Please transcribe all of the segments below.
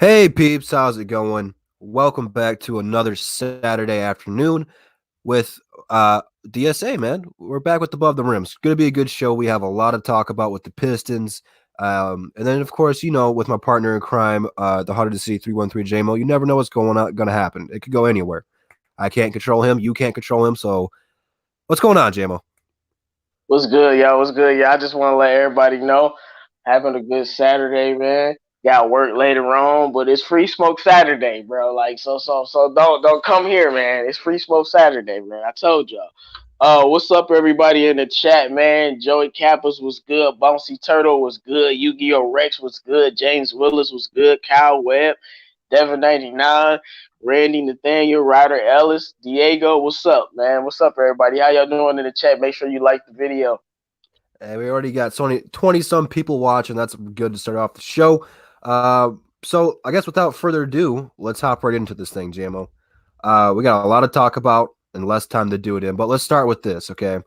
Hey peeps, how's it going? Welcome back to another Saturday afternoon with DSA, man. We're back with Above the Rim. It's going to be a good show. We have a lot to talk about with the Pistons. And then, of course, with my partner in crime, the Heart of the City 313 JMO, you never know what's going to happen. It could go anywhere. I can't control him. You can't control him. So what's going on, JMO? What's good, y'all? What's good, y'all? I just want to let everybody know, having a good Saturday, man. Got work later on, but it's Free Smoke Saturday, bro. Like, so don't come here, man. It's Free Smoke Saturday, man. I told y'all. What's up, everybody in the chat, man? Joey Kappas was good. Bouncy Turtle was good. Yu-Gi-Oh Rex was good. James Willis was good. Kyle Webb, Devin 99. Randy, Nathaniel, Ryder Ellis, Diego, what's up, man? What's up, everybody? How y'all doing in the chat? Make sure you like the video. And we already got 20 some people watching. That's good to start off the show. So I guess without further ado, let's hop right into this thing, JMO. We got a lot to talk about and less time to do it in, but let's start with this, okay?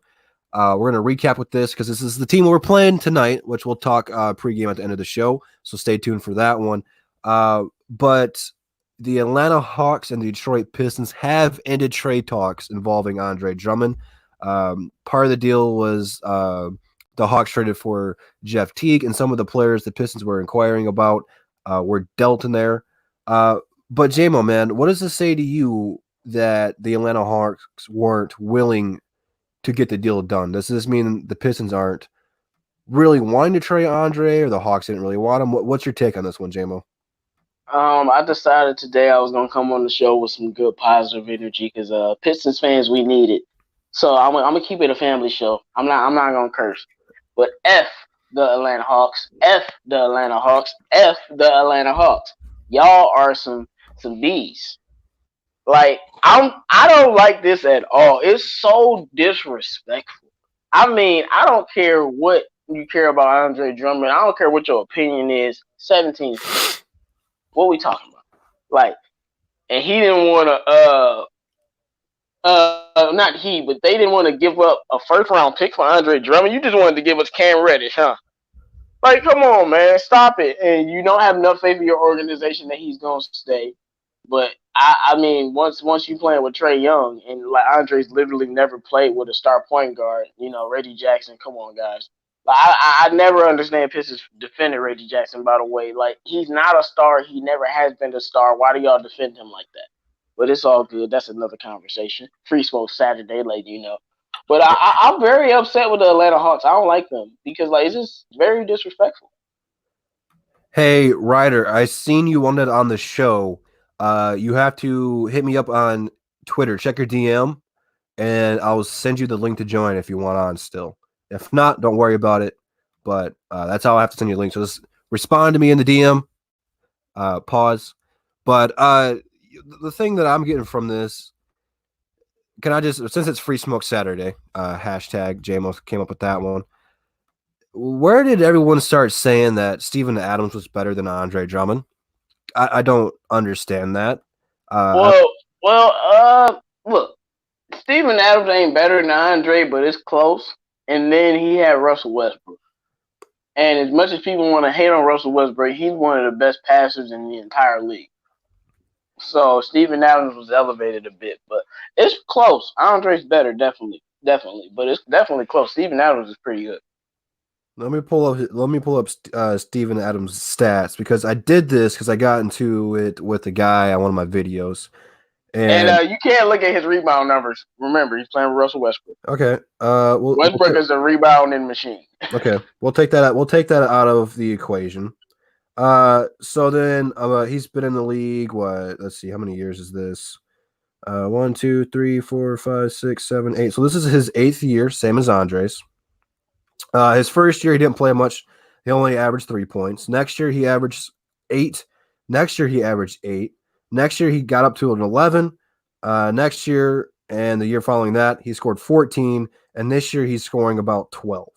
We're going to recap with this because this is the team we're playing tonight, which we'll talk pregame at the end of the show, so stay tuned for that one. But the Atlanta Hawks and the Detroit Pistons have ended trade talks involving Andre Drummond. Part of the deal was the Hawks traded for Jeff Teague, and some of the players the Pistons were inquiring about were dealt in there. But JMO, man, what does this say to you that the Atlanta Hawks weren't willing to get the deal done? Does this mean the Pistons aren't really wanting to trade Andre, or the Hawks didn't really want him? What's your take on this one, JMO? I decided today I was gonna come on the show with some good positive energy because Pistons fans we need it. So I'm gonna keep it a family show. I'm not gonna curse, but F the Atlanta Hawks, F the Atlanta Hawks, F the Atlanta Hawks. Y'all are some bees. Like I don't like this at all. It's so disrespectful. I mean, I don't care what you care about Andre Drummond. I don't care what your opinion is. 17. What we talking about? Like, and he didn't want to. Not he, but they didn't want to give up a first round pick for Andre Drummond. You just wanted to give us Cam Reddish, huh? Like, come on, man, stop it. And you don't have enough faith in your organization that he's gonna stay. But I mean, once you playing with Trae Young and like Andre's literally never played with a star point guard, Reggie Jackson. Come on, guys. Like, I never understand Pistons defending Reggie Jackson. By the way, like he's not a star. He never has been a star. Why do y'all defend him like that? But it's all good. That's another conversation. Free Smoke Saturday, like you know. But I'm very upset with the Atlanta Hawks. I don't like them because like it's just very disrespectful. Hey, Ryder, I seen you wanted on the show. You have to hit me up on Twitter. Check your DM, and I'll send you the link to join if you want on still. If not, don't worry about it. But that's how I have to send you a link. So just respond to me in the DM. Pause. But the thing that I'm getting from this, can I just, since it's Free Smoke Saturday, hashtag JMO came up with that one. Where did everyone start saying that Steven Adams was better than Andre Drummond? I don't understand that. Look, Steven Adams ain't better than Andre, but it's close. And then he had Russell Westbrook. And as much as people want to hate on Russell Westbrook, he's one of the best passers in the entire league. So Steven Adams was elevated a bit, but it's close. Andre's better, definitely, but it's definitely close. Steven Adams is pretty good. Let me pull up Steven Adams' stats, because I did this because I got into it with a guy on one of my videos. And you can't look at his rebound numbers. Remember, he's playing with Russell Westbrook. Okay. Westbrook is a rebounding machine. Okay, we'll take that out. We'll take that out of the equation. So then he's been in the league. What? Let's see. How many years is this? 1, 2, 3, 4, 5, 6, 7, 8. So this is his 8th year, same as Andre's. His first year he didn't play much. He only averaged 3 points. Next year he averaged 8. Next year he averaged 8. Next year he got up to an 11. Next year and the year following that he scored 14, and this year he's scoring about 12.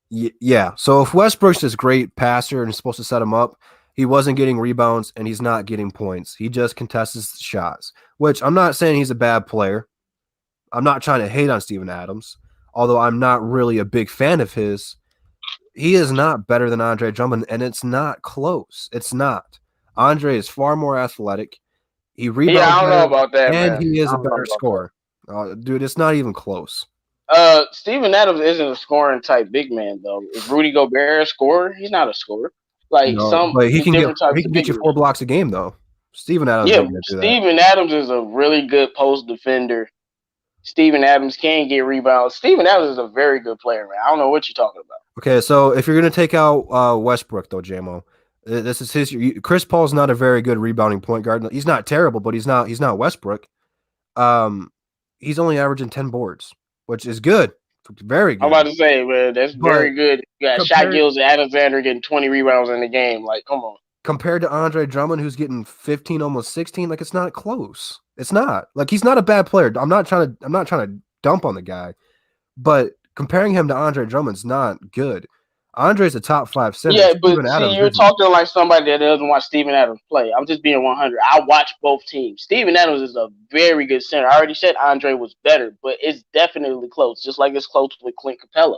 Yeah. So if Westbrook's this great passer and is supposed to set him up, he wasn't getting rebounds and he's not getting points. He just contests shots, which I'm not saying he's a bad player. I'm not trying to hate on Steven Adams, although I'm not really a big fan of his. He is not better than Andre Drummond, and it's not close. It's not. Andre is far more athletic. He Yeah, rebounds I don't know better, about that, and man. he is I a don't know better about that. scorer. Dude, it's not even close. Steven Adams isn't a scoring type big man though. Is Rudy Gobert a scorer? He's not a scorer. Like No, some but he can different types of get big you men. 4 blocks a game though. Steven Adams Yeah, ain't gonna do that. Steven Adams is a really good post defender. Steven Adams can get rebounds. Steven Adams is a very good player, man. I don't know what you're talking about. Okay, so if you're gonna take out Westbrook though, JMO, this is his. Chris Paul's not a very good rebounding point guard. He's not terrible, but he's not Westbrook. Um, he's only averaging 10 boards, which is good, very I'm about good. to say, man, that's But very good. You got Shaq compared Gills and Alexander getting 20 rebounds in the game. Like, come on. compared to Andre Drummond, who's getting 15, almost 16, like it's not close. It's not. Like he's not a bad player. I'm not trying to dump on the guy, but comparing him to Andre Drummond's not good. Andre's a top 5 center. Yeah, but Steven see, Adams you're isn't. talking like somebody that doesn't watch Steven Adams play. I'm just being 100. I watch both teams. Steven Adams is a very good center. I already said Andre was better, but it's definitely close, just like it's close with Clint Capella.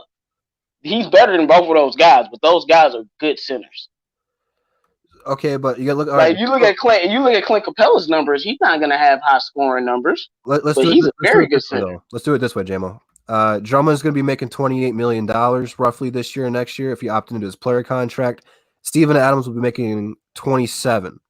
He's better than both of those guys, but those guys are good centers. Okay, but you got to look. All Like right, if you look at Clint Capella's numbers, he's not going to have high scoring numbers, let's but do it. he's a Let's do very it good this way, center. though. Let's do it this way, JMO. Drummond's going to be making $28 million roughly this year and next year if he opted into his player contract. Steven Adams will be making 27.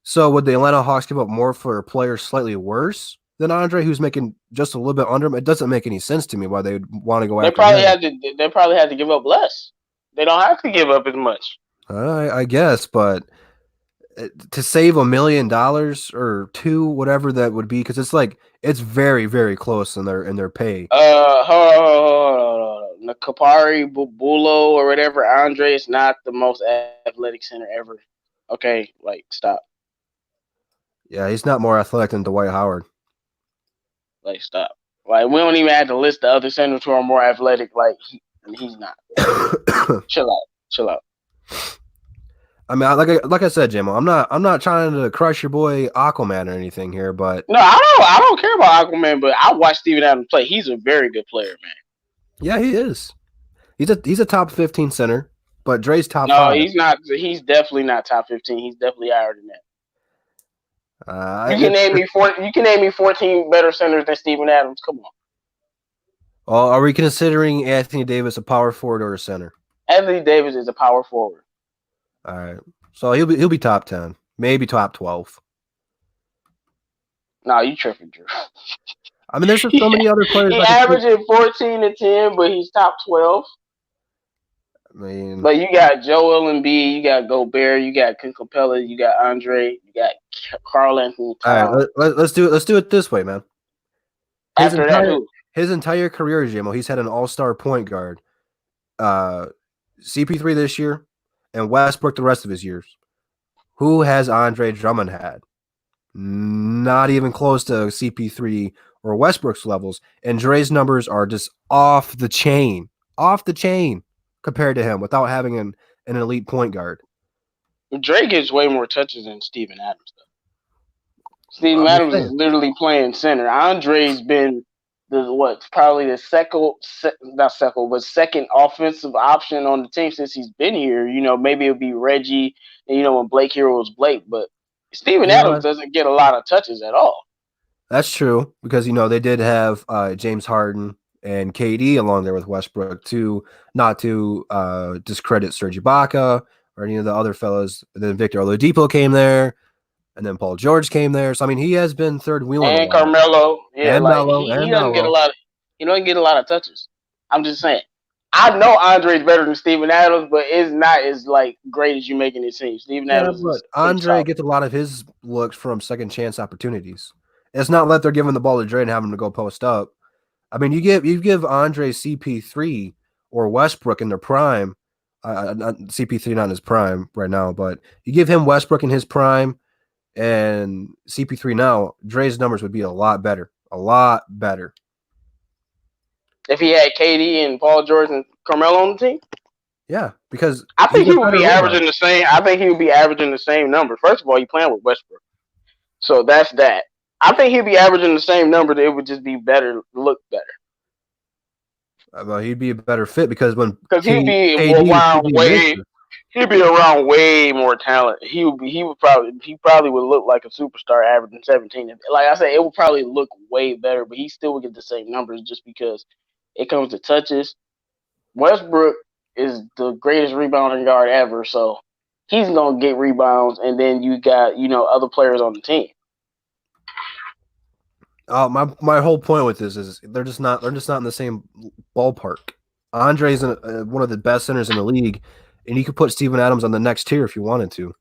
So would the Atlanta Hawks give up more for a player slightly worse than Andre, who's making just a little bit under him? It doesn't make any sense to me why they would want to go They after probably him. had to give up less. They don't have to give up as much. I guess, but to save $1 million or two, whatever that would be, because it's very, very close in their pay. Hold on. Kapari Bulo or whatever, Andre is not the most athletic center ever. Okay, like stop. Yeah, he's not more athletic than Dwight Howard. Like stop. Like we don't even have to list the other centers who are more athletic. Like he's not. Chill out. I mean, like I said, Jamo, I'm not trying to crush your boy Aquaman or anything here, but No, I don't care about Aquaman, but I watch Steven Adams play. He's a very good player, man. yeah, he is. He's a top 15 center, but Dre's top No, 5. he's not. He's definitely not top 15. He's definitely higher than that. You can name me 14 better centers than Steven Adams. Come on. Well, are we considering Anthony Davis a power forward or a center? Anthony Davis is a power forward. All right, so he'll be top 10, maybe top 12. No, you tripping, Drew. I mean, there's just so many other players. He averaging 14 to 10, but he's top 12. I mean, but you got Joel Embiid, you got Gobert, you got Clint Capella, you got Andre, you got Karl Anthony Towns. all right, let's do it this way, man. His entire career, Jamo, he's had an all-star point guard. CP3 this year and Westbrook the rest of his years. Who has Andre Drummond had? Not even close to CP3 or Westbrook's levels. And Dre's numbers are just off the chain compared to him without having an elite point guard. Dre gets way more touches than Steven Adams, though. Steven Adams is literally playing center. Andre's been probably the second offensive option on the team since he's been here. You know, maybe it'll be Reggie, and when Blake here was Blake, but Steven Adams doesn't get a lot of touches at all. That's true because they did have James Harden and KD along there with Westbrook too, not to discredit Serge Ibaka or any of the other fellas. Then Victor Oladipo came there, and then Paul George came there. So I mean, he has been third wheeling. And Carmelo, yeah, and Melo, he doesn't get a lot. He doesn't get a lot of touches. I'm just saying. I know Andre's better than Steven Adams, but it's not as great as you making it seem. Steven Adams, but Andre gets a lot of his looks from second chance opportunities. It's not like they're giving the ball to Dre and having him to go post up. I mean, you give Andre CP3 or Westbrook in their prime. CP3 not in his prime right now, but you give him Westbrook in his prime and CP3 now, Dre's numbers would be a lot better. A lot better. If he had KD and Paul George and Carmelo on the team? Yeah, because I think he would be averaging the same. I think he would be averaging the same number. First of all, he's playing with Westbrook. So that's that. I think he'd be averaging the same number. It would just be better, look better. Well, he'd be a better fit because he'd be around Wade. He'd be around way more talent. He probably would look like a superstar averaging 17. Like I said, it would probably look way better, but he still would get the same numbers just because it comes to touches. Westbrook is the greatest rebounding guard ever, so he's gonna get rebounds, and then you got other players on the team. My whole point with this is they're just not in the same ballpark. Andre's one of the best centers in the league, and you could put Steven Adams on the next tier if you wanted to.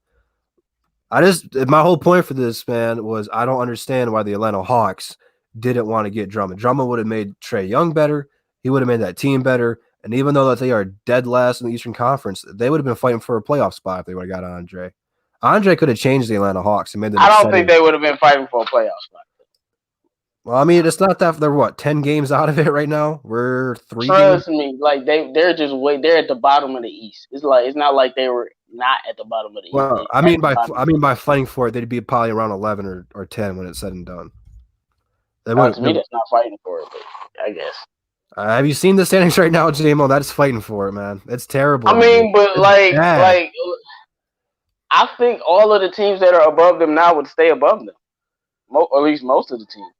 My whole point for this, man, was I don't understand why the Atlanta Hawks didn't want to get Drummond. Drummond would have made Trae Young better. He would have made that team better. And even though that they are dead last in the Eastern Conference, they would have been fighting for a playoff spot if they would have got Andre. Andre could have changed the Atlanta Hawks and made them. I don't think they would have been fighting for a playoff spot. Well, I mean, it's not that they're 10 games out of it right now. We're 3 Trust games. me, like they're just they're at the bottom of the East. It's not like they were not at the bottom of the East. Well, I mean by fighting for it, they'd be probably around 11 or 10 when it's said and done. To me, that's not fighting for it, but I guess. Have you seen the standings right now, JMO? That's fighting for it, man. It's terrible. I mean, but like I think all of the teams that are above them now would stay above them, or at least most of the teams.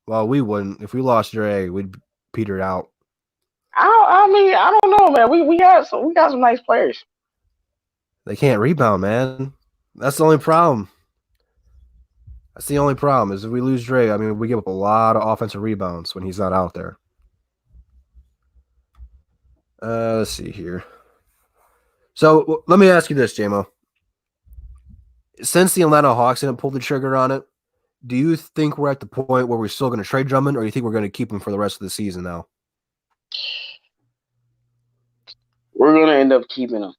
Well, we wouldn't. If we lost Dre, we'd peter out. I mean, I don't know, man. We got some nice players. They can't rebound, man. That's the only problem. That's the only problem is if we lose Dre, I mean, we give up a lot of offensive rebounds when he's not out there. Let's see here. So let me ask you this, JMO. Since the Atlanta Hawks didn't pull the trigger on it, do you think we're at the point where we're still going to trade Drummond, or do you think we're going to keep him for the rest of the season now? We're going to end up keeping him.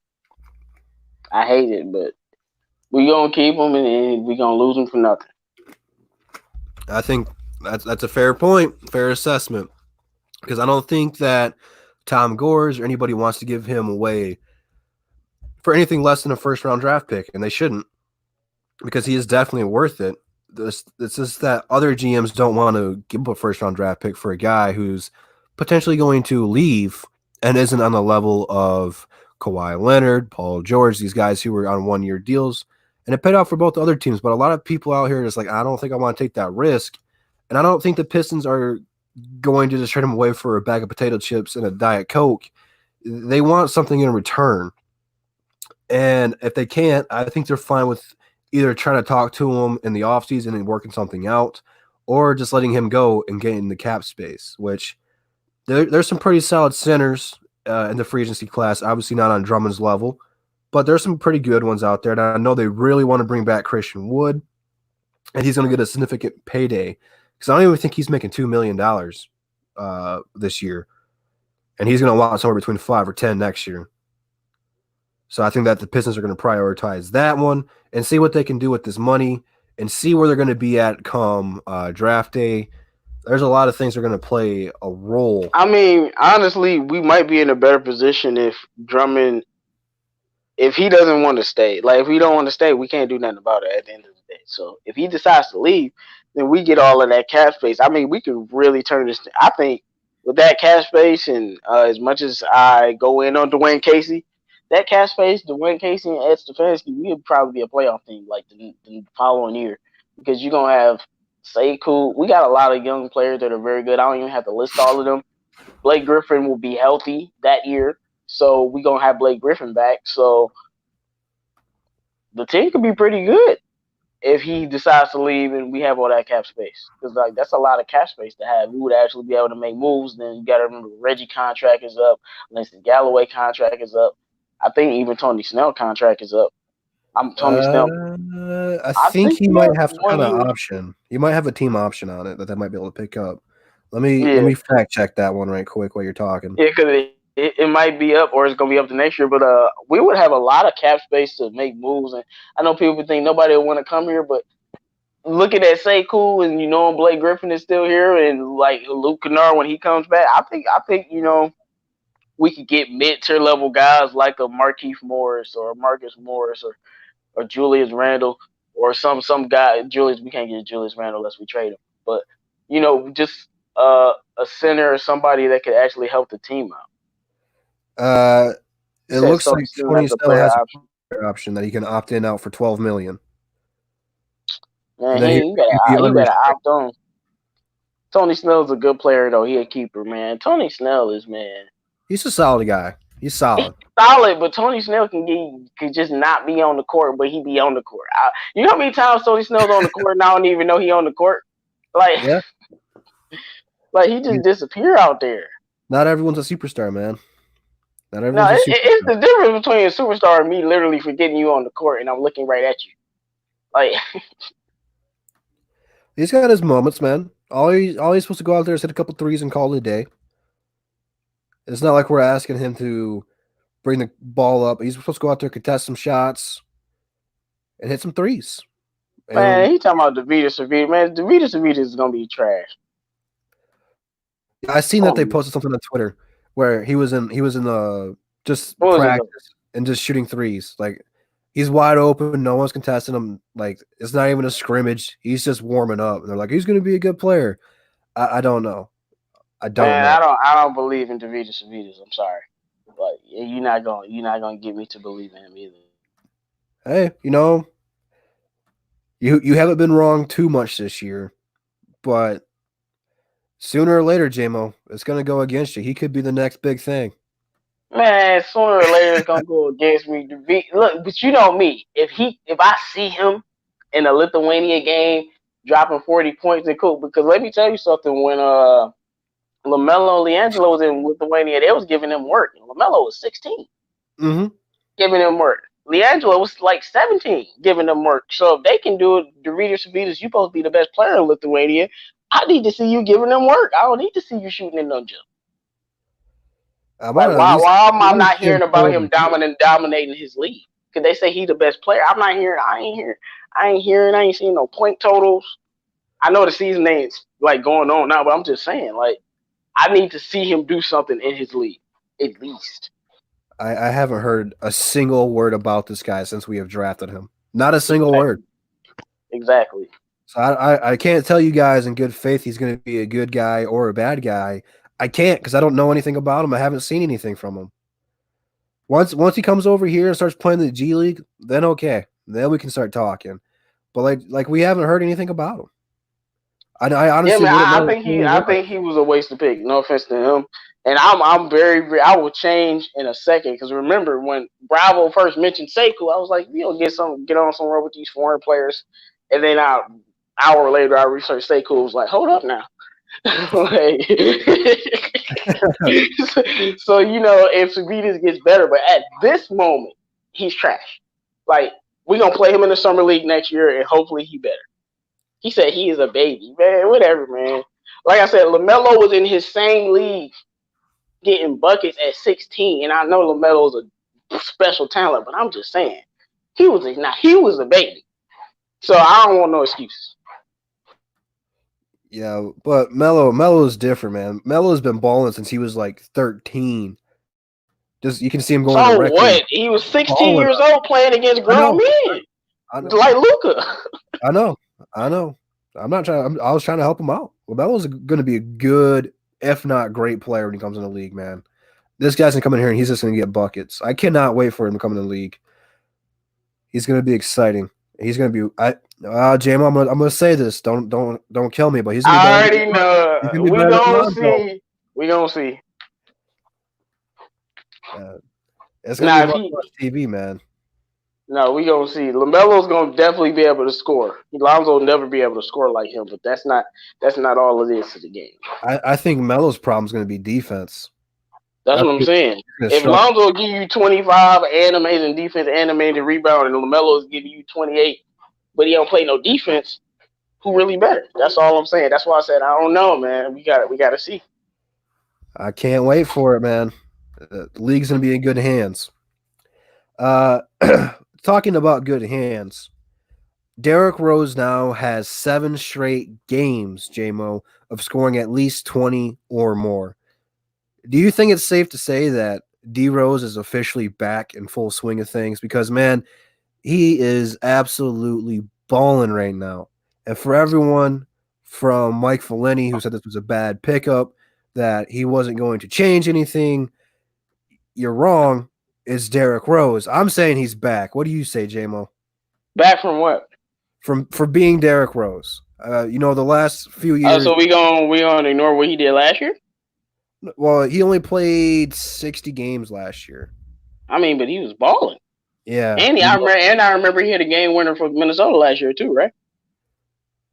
I hate it, but we're going to keep him, and we're going to lose him for nothing. I think that's a fair point, fair assessment, because I don't think that Tom Gores or anybody wants to give him away for anything less than a first-round draft pick, and they shouldn't, because he is definitely worth it. It's just that other GMs don't want to give up a first-round draft pick for a guy who's potentially going to leave and isn't on the level of Kawhi Leonard, Paul George, these guys who were on one-year deals. And it paid off for both other teams, but a lot of people out here are just like, I don't think I want to take that risk. And I don't think the Pistons are going to just trade him away for a bag of potato chips and a Diet Coke. They want something in return. And if they can't, I think they're fine with either trying to talk to him in the offseason and working something out, or just letting him go and getting the cap space, which there's some pretty solid centers in the free agency class, obviously not on Drummond's level, but there's some pretty good ones out there. And I know they really want to bring back Christian Wood, and he's going to get a significant payday because I don't even think he's making $2 million this year, and he's going to want somewhere between 5 or 10 next year. So I think that the Pistons are going to prioritize that one and see what they can do with this money and see where they're going to be at come draft day. There's a lot of things that are going to play a role. I mean, honestly, we might be in a better position if Drummond, if he doesn't want to stay. Like, if he don't want to stay, we can't do nothing about it at the end of the day. So if he decides to leave, then we get all of that cap space. I mean, we can really turn this. I think with that cap space, and as much as I go in on Dwayne Casey, that cap space, Dwayne Casey and Ed Stefanski, we would probably be a playoff team like the following year, because you're going to have Sekou. We got a lot of young players that are very good. I don't even have to list all of them. Blake Griffin will be healthy that year, so we're going to have Blake Griffin back. So the team could be pretty good if he decides to leave and we have all that cap space. Because like, that's a lot of cap space to have. We would actually be able to make moves. Then you got to remember Reggie contract is up. Langston Galloway contract is up. I think even Tony Snell contract is up. Tony Snell. I think he might have some kind of option. He might have a team option on it that they might be able to pick up. Let me fact check that one right quick while you're talking. Yeah, because it might be up, or it's gonna be up to next year. But we would have a lot of cap space to make moves. And I know people think nobody will want to come here, but looking at Sekou and Blake Griffin is still here, and like Luke Kennard when he comes back, I think we could get mid-tier level guys like a Markieff Morris or Marcus Morris or Julius Randle or some guy. We can't get Julius Randle unless we trade him. But just a center or somebody that could actually help the team out. You It said looks Tony like Snell Tony has a Snell player has option. a player option that he can opt in out for $12 million, Man, and then he'd be he better unrestricted. opt on. Tony Snell's a good player though. He a keeper, man. Tony Snell is man. He's a solid guy. He's He's solid. solid, but Tony Snell could just not be on the court, but he be on the court. You know how many times Tony Snell's on the court and I don't even know he on the court? Like, Yeah. like he just disappear out there. Not everyone's a superstar, man. Not No, everyone's a it's superstar. the difference between a superstar and me literally forgetting you on the court and I'm looking right at you. Like, He's got his moments, man. All he's supposed to go out there is hit a couple threes and call it a day. It's not like we're asking him to bring the ball up. He's supposed to go out there, contest some shots, and hit some threes. man, And he talking about DeVita Savita. Man, DeVita Savita is gonna be trash. I seen that they Oh, posted something on Twitter where he was in just what was it? practice and just shooting threes. Like he's wide open, no one's contesting him. Like it's not even a scrimmage. He's just warming up. And they're like, he's going to be a good player. I don't know. I don't Man, know. I don't believe in DeVita Savitas. I'm sorry, but you're not gonna get me to believe in him either. Hey, you haven't been wrong too much this year, but sooner or later, JMO, it's going to go against you. He could be the next big thing. Man, sooner or later it's gonna go against me. Look, but you know me. If I see him in a Lithuania game dropping 40 points and cool, because let me tell you something. When LaMelo and LiAngelo was in Lithuania, they was giving him work. LaMelo was 16, Mm-hmm. giving him work. LiAngelo was like 17, giving them work. So if they can do it, DeVita Savitas, you supposed to be the best player in Lithuania. I need to see you giving them work. I don't need to see you shooting in no gym. I might Like, at least why am I want to not see him hearing about him score. dominating his league? Because they say he's the best player. I'm not hearing. I ain't seeing no point totals. I know the season ain't like going on now, but I'm just saying, like, I need to see him do something in his league, at least. I haven't heard a single word about this guy since we have drafted him. Not a single word. Exactly. So I can't tell you guys in good faith he's going to be a good guy or a bad guy. I can't because I don't know anything about him. I haven't seen anything from him. Once he comes over here and starts playing the G League, then okay, then we can start talking. But like we haven't heard anything about him. I Yeah, honestly man. wouldn't know who he I was. think he was a waste of pick. No offense to him. And I'm very I will change in a second because remember when Bravo first mentioned Sekou, I was like, you know, get on somewhere with these foreign players, and then hour later I researched Sekou. Was like, hold up now. Like, so you know, if Savitas gets better, but at this moment, he's trash. Like we're gonna play him in the summer league next year, and hopefully he better. He said he is a baby, man. Whatever, man. Like I said, LaMelo was in his same league getting buckets at 16, and I know LaMelo's a special talent, but I'm just saying he was a baby. So I don't want no excuses. Yeah, but Melo is different, man. Melo's been balling since he was like 13. Just you can see him going So directly what? He was 16 balling. years old playing against I grown know, men I know, like Luca. I know, I know. I'm not trying. I was trying to help him out. Melo's going to be a good, if not great player when he comes in the league, man. This guy's gonna come in here and he's just gonna get buckets. I cannot wait for him to come in the league. He's gonna be exciting. He's gonna be. JMO, I'm gonna say this. Don't kill me, but he's gonna be I better. already He's know. gonna be We better than gonna Lonzo. see. We gonna see. It's gonna Now be if much he TV, man. No, we gonna see. LaMelo's gonna definitely be able to score. Lonzo will never be able to score like him, but that's not all it is to the game. I think Melo's problem is gonna be defense. That's That's what I'm saying. gonna If struggle. Lonzo will give you 25 and amazing defense and amazing rebound, and LaMelo is giving you 28, but he don't play no defense, who really better? That's all I'm saying. That's why I said I don't know, man. We got to see. I can't wait for it, man. The league's gonna be in good hands. Uh, talking about good hands. Derrick Rose now has 7 straight games, JMO, of scoring at least 20 or more. Do you think it's safe to say that D Rose is officially back in full swing of things? Because, man, he is absolutely balling right now. And for everyone from Mike Fellini, who said this was a bad pickup, that he wasn't going to change anything, you're wrong. is Derrick Rose. I'm saying he's back. What do you say, JMO? Back from what? For being Derrick Rose. The last few Oh, years. so we gonna ignore what he did last year? Well, he only played 60 games last year. I mean, but he was balling. Yeah. And I remember he hit a game winner for Minnesota last year too, right?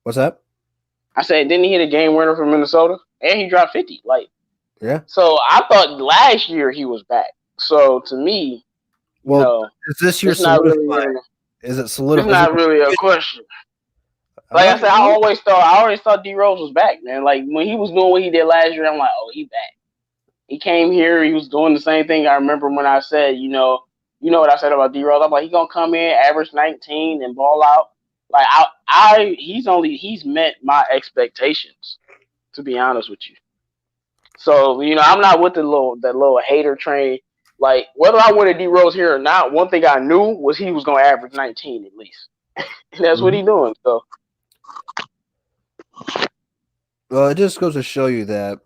What's that? I said, didn't he hit a game winner for Minnesota? And he dropped 50. Like, yeah. So I thought last year he was back. So to me, is this your Is it solidified? It's not really a question. Like I said, I always thought D Rose was back, man. Like when he was doing what he did last year, I'm like, oh, he back. He came here, he was doing the same thing. I remember when I said, you know what I said about D Rose. I'm like, he gonna come in, average 19, and ball out. Like he's met my expectations, to be honest with you. So I'm not with that little hater train. Like whether I wanted D Rose here or not, one thing I knew was he was gonna average 19 at least, and that's what he's doing. So. Well, it just goes to show you that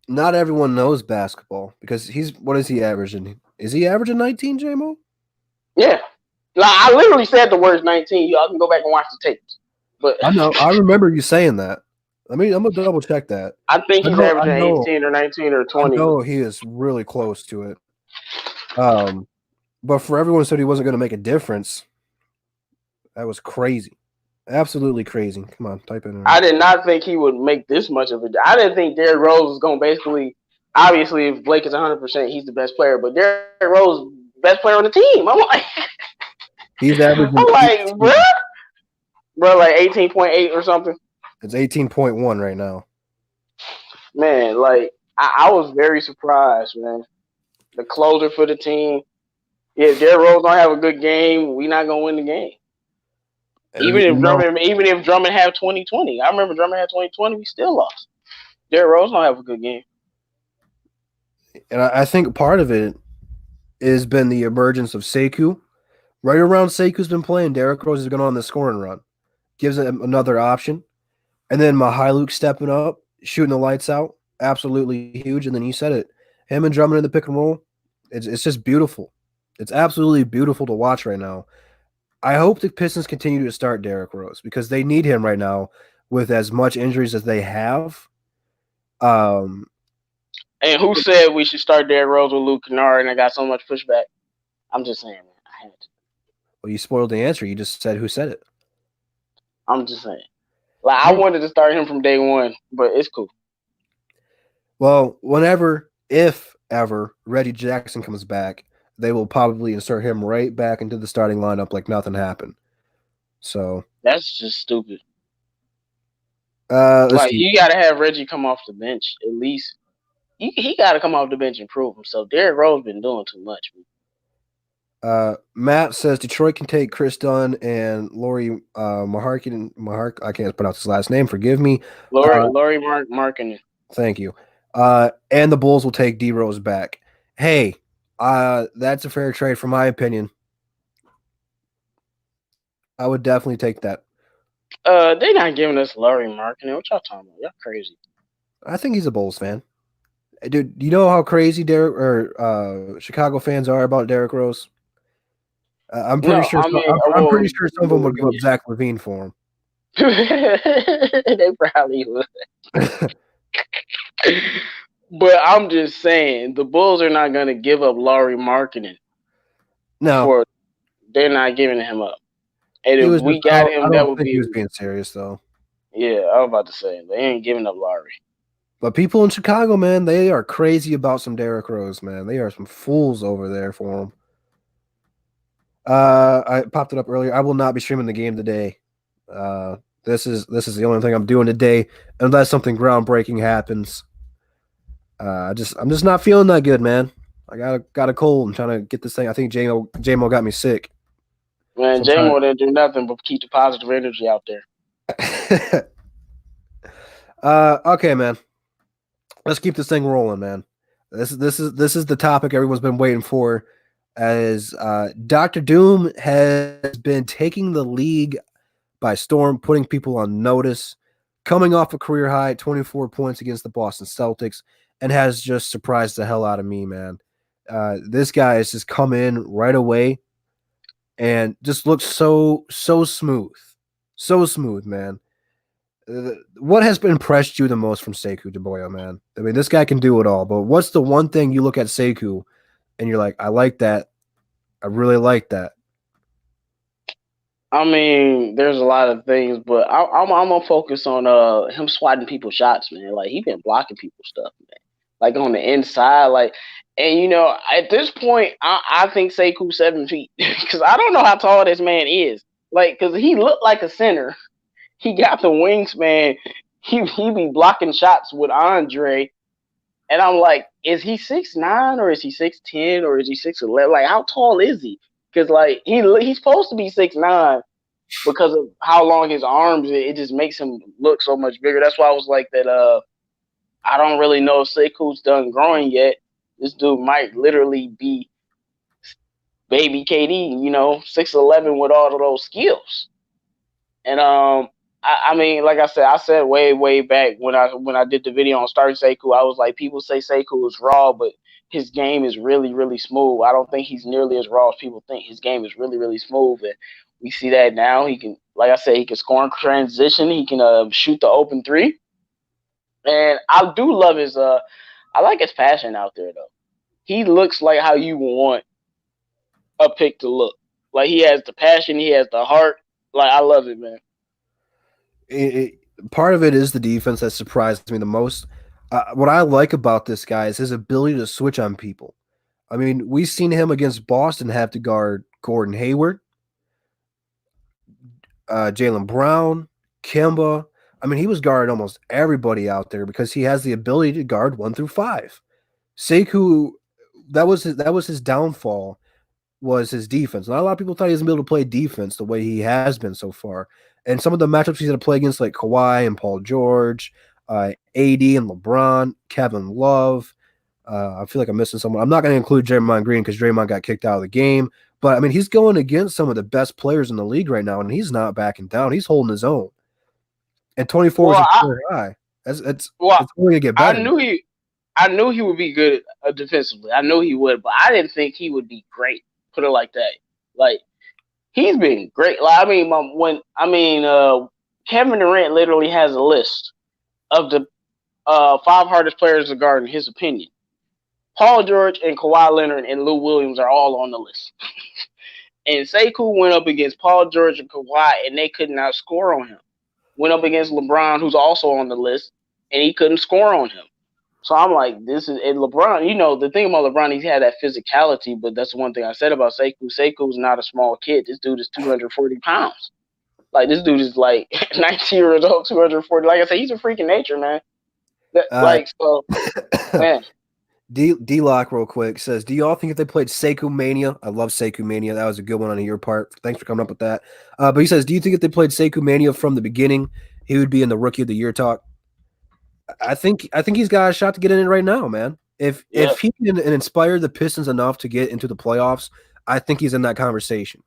not everyone knows basketball because what is he averaging? Is he averaging 19, JMO? Yeah. Like, I literally said the words 19. Y'all can go back and watch the tapes. But I know. I remember you saying that. I'm going to double check that. I think he's averaging 18 or 19 or 20. No, he is really close to it. But for everyone who said he wasn't going to make a difference, that was crazy. Absolutely crazy. Come on, type it in. I did not think he would make this much of it. I didn't think Derrick Rose was going to basically, obviously, if Blake is 100%, he's the best player. But Derrick Rose is the best player on the team. I'm like, he's averaging. I'm like, bro, like 18.8 or something. It's 18.1 right now. Man, like, I was very surprised, man. The closer for the team. Yeah, if Derrick Rose don't have a good game, we're not going to win the game. Even if Drummond had 2020, I remember Drummond had 2020, we still lost. Derrick Rose don't have a good game. And I think part of it has been the emergence of Sekou. Right around Sekou's been playing, Derrick Rose has gone on the scoring run. Gives him another option. And then Mihailuk stepping up, shooting the lights out. Absolutely huge. And then you said it. Him and Drummond in the pick and roll. It's just beautiful. It's absolutely beautiful to watch right now. I hope the Pistons continue to start Derrick Rose because they need him right now with as much injuries as they have. And who said we should start Derrick Rose with Luke Kennard and I got so much pushback? I'm just saying, man. I had to. Well, you spoiled the answer. You just said who said it. I'm just saying. Like, I wanted to start him from day one, but it's cool. Well, if ever, Reggie Jackson comes back, they will probably insert him right back into the starting lineup like nothing happened. So that's just stupid. Like you got to have Reggie come off the bench at least. He got to come off the bench and prove himself. Derrick Rose been doing too much. Matt says Detroit can take Chris Dunn and Laurie Mark. I can't pronounce his last name. Forgive me. Laurie Markkinen. Thank you. And the Bulls will take D Rose back. Hey. That's a fair trade, from my opinion. I would definitely take that. They're not giving us Laurie Markkinen. What y'all talking about? Y'all crazy. I think he's a Bulls fan. Dude, do you know how crazy Chicago fans are about Derrick Rose? I'm pretty sure some of them would give up Zach LaVine for him. They probably would. But I'm just saying, the Bulls are not going to give up Laurie Markkinen. No. They're not giving him up. And if we got him, that would be... He was being serious, though. Yeah, I was about to say, they ain't giving up Laurie. But people in Chicago, man, they are crazy about some Derrick Rose, man. They are some fools over there for him. I popped it up earlier. I will not be streaming the game today. This is the only thing I'm doing today, unless something groundbreaking happens. I'm just not feeling that good, man. I got a cold. I'm trying to get this thing. I think JMO got me sick. Man, JMO didn't do nothing but keep the positive energy out there. Okay, man. Let's keep this thing rolling, man. This is the topic everyone's been waiting for, as Dr. Doom has been taking the league by storm, putting people on notice, coming off a career high 24 points against the Boston Celtics, and has just surprised the hell out of me, man. This guy has just come in right away and just looks so smooth, man. What has impressed you the most from Sekou Deboya, man? I mean, this guy can do it all, but what's the one thing you look at Sekou and you're like, I like that, I really like that. I mean, there's a lot of things, but I'm gonna focus on him swatting people's shots, man. Like he been blocking people's stuff, man. Like on the inside, like, and you know, at this point, I think Sekou 7 feet because I don't know how tall this man is. Like, because he looked like a center. He got the wingspan. He be blocking shots with Andre, and I'm like, is he 6'9" or is he 6'10" or is he 6'11"? Like, how tall is he? Because like he's supposed to be 6'9" because of how long his arms. It just makes him look so much bigger. That's why I was like that. I don't really know if Sekou's done growing yet. This dude might literally be baby KD. You know, 6'11" with all of those skills. And I mean, like I said way back when I did the video on starting Sekou, I was like, people say Sekou is raw, but his game is really smooth. I don't think he's nearly as raw as people think. His game is really smooth, and we see that now. He can, like I said, he can score in transition. He can shoot the open three, and I do love his I like his passion out there though. He looks like how you want a pick to look. Like he has the passion, he has the heart. Like I love it, man. Part of it is the defense that surprised me the most. What I like about this guy is his ability to switch on people. I mean, we've seen him against Boston have to guard Gordon Hayward, Jalen Brown, Kemba. I mean, he was guarding almost everybody out there because he has the ability to guard 1 through 5. Sekou, that was his downfall, was his defense. Not a lot of people thought he was able to play defense the way he has been so far. And some of the matchups he's going to play against, like Kawhi and Paul George, AD and LeBron, Kevin Love. I feel like I'm missing someone. I'm not going to include Draymond Green because Draymond got kicked out of the game. But I mean, he's going against some of the best players in the league right now, and he's not backing down. He's holding his own. And 24 is Well, a I, career high. It's well, it's only going to get I better. knew he I knew he would be good defensively. I knew he would, but I didn't think he would be great. Put it like that. Like he's been great. Like I mean, Kevin Durant literally has a list of the 5 hardest players to guard in his opinion. Paul George and Kawhi Leonard and Lou Williams are all on the list. And Sekou went up against Paul George and Kawhi, and they could not score on him. Went up against LeBron, who's also on the list, and he couldn't score on him. So I'm like, this is and LeBron. You know, the thing about LeBron, he's had that physicality, but that's the one thing I said about Sekou. Sekou's not a small kid. This dude is 240 pounds. Like this dude is like 19 years old, 240. Like I said, he's a freak of nature, man. Uh, Man. D Lock real quick says, do y'all think if they played Sekou Mania? I love Sekou Mania. That was a good one on your part. Thanks for coming up with that. But he says, do you think if they played Sekou Mania from the beginning, he would be in the Rookie of the Year talk? I think he's got a shot to get in it right now, man. If he can inspire the Pistons enough to get into the playoffs, I think he's in that conversation.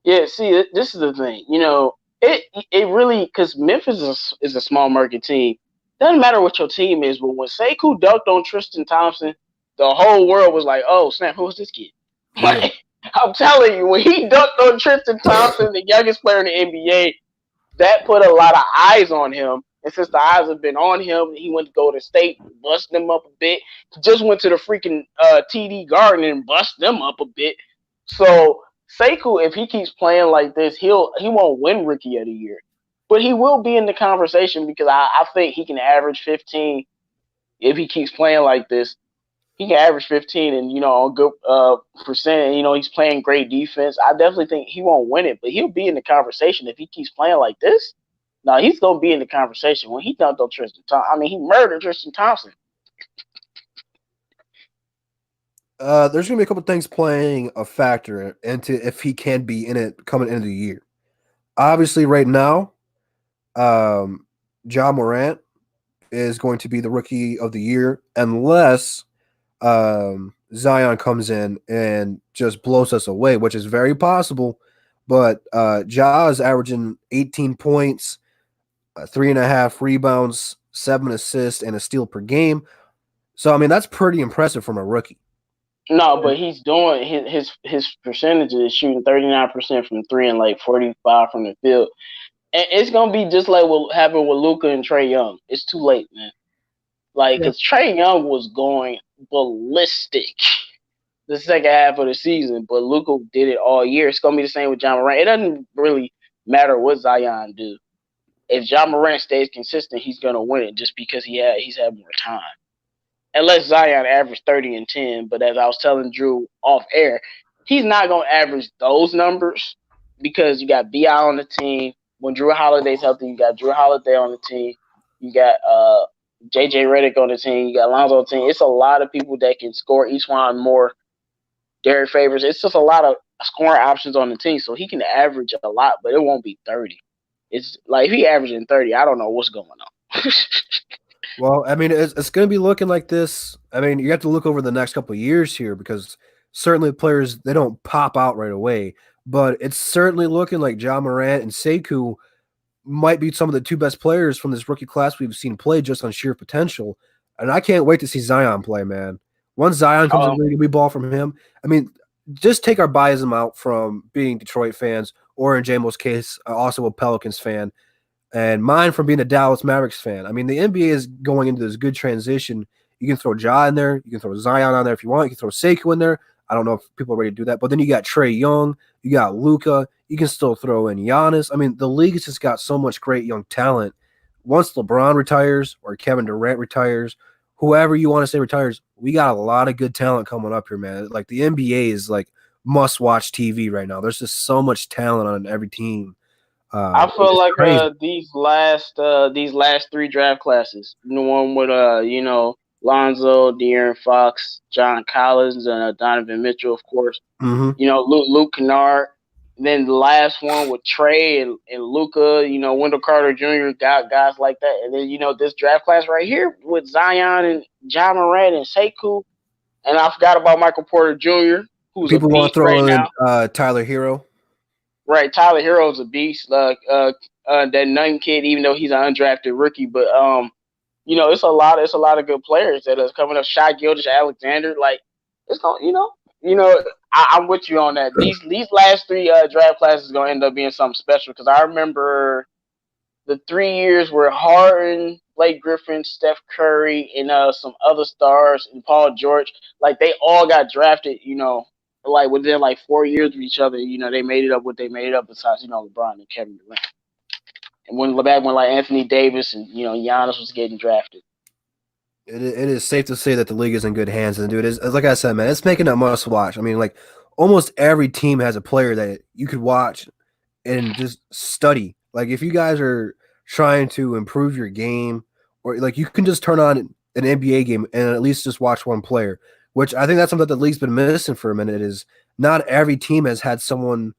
Yeah, see, this is the thing. You know, it really because Memphis is a small market team. Doesn't matter what your team is, but when Sekou dunked on Tristan Thompson, the whole world was like, "Oh snap, who's this kid?" Like I'm telling you, when he dunked on Tristan Thompson, the youngest player in the NBA, that put a lot of eyes on him. And since the eyes have been on him, he went to go to state, bust them up a bit. Just went to the freaking TD Garden and bust them up a bit. So Sekou, if he keeps playing like this, he won't win Rookie of the Year, but he will be in the conversation because I think he can average 15 if he keeps playing like this. He can average 15 and on good percent. And, he's playing great defense. I definitely think he won't win it, but he'll be in the conversation if he keeps playing like this. No, he's gonna be in the conversation when he dunked on Tristan Thompson. I mean, he murdered Tristan Thompson. There's gonna be a couple things playing a factor into if he can be in it coming into the year. Obviously, right now, Ja Morant is going to be the Rookie of the Year unless Zion comes in and just blows us away, which is very possible. But Ja is averaging 18 points, 3.5 rebounds, 7 assists, and a steal per game. So, I mean, that's pretty impressive from a rookie. No, but he's doing his percentages is shooting 39% from three and like 45 from the field. And it's gonna be just like what happened with Luka and Trae Young. It's too late, man. Like, Yeah. cause Trae Young was going ballistic the second half of the season, but Luka did it all year. It's gonna be the same with John Morant. It doesn't really matter what Zion do. If John Morant stays consistent, he's gonna win it just because he's had more time. Unless Zion averaged 30 and 10, but as I was telling Drew off air, he's not gonna average those numbers because you got BI on the team. When Drew Holiday's healthy, you got Drew Holiday on the team. You got JJ Redick on the team. You got Lonzo on the team. It's a lot of people that can score each one more. Derrick Favors. It's just a lot of scoring options on the team, so he can average a lot, but it won't be 30. It's like if he averaging 30, I don't know what's going on. Well, I mean, it's going to be looking like this. I mean, you have to look over the next couple of years here because certainly players they don't pop out right away, but it's certainly looking like John Morant and Sekou might be some of the two best players from this rookie class we've seen play just on sheer potential. And I can't wait to see Zion play, man. Once Zion comes in the league, we ball from him. I mean, just take our biasm out from being Detroit fans, or in JMO's case, also a Pelicans fan, and mine from being a Dallas Mavericks fan. I mean, the NBA is going into this good transition. You can throw Ja in there. You can throw Zion on there if you want. You can throw Sekou in there. I don't know if people are ready to do that. But then you got Trae Young. You got Luka. You can still throw in Giannis. I mean, the league has just got so much great young talent. Once LeBron retires or Kevin Durant retires, whoever you want to say retires, we got a lot of good talent coming up here, man. Like the NBA is like must-watch TV right now. There's just so much talent on every team. I feel It's like crazy. these last three draft classes, the one with Lonzo, De'Aaron Fox, John Collins, and Donovan Mitchell, of course. Mm-hmm. Luke Kennard. Then the last one with Trey and Luca, Wendell Carter Jr. got guys like that. And then this draft class right here with Zion and John Morant and Sekou, and I forgot about Michael Porter Jr., who's a People want to beast right throw in now. Tyler Hero. Right, Tyler Hero's a beast. That Nunn kid, even though he's an undrafted rookie, but it's a lot of good players that are coming up. Shai Gilgeous-Alexander, like it's going, I'm with you on that. These last three draft classes gonna end up being something special because I remember the 3 years where Harden, Blake Griffin, Steph Curry, and some other stars and Paul George, like they all got drafted, like within like 4 years of each other. They made it up what they made it up besides, LeBron and Kevin Durant. And when like Anthony Davis and Giannis was getting drafted. It is safe to say that the league is in good hands, and dude, it's like I said, man, it's making a must watch. I mean, like almost every team has a player that you could watch and just study. Like if you guys are trying to improve your game, or like you can just turn on an NBA game and at least just watch one player. Which I think that's something that the league's been missing for a minute. Is not every team has had someone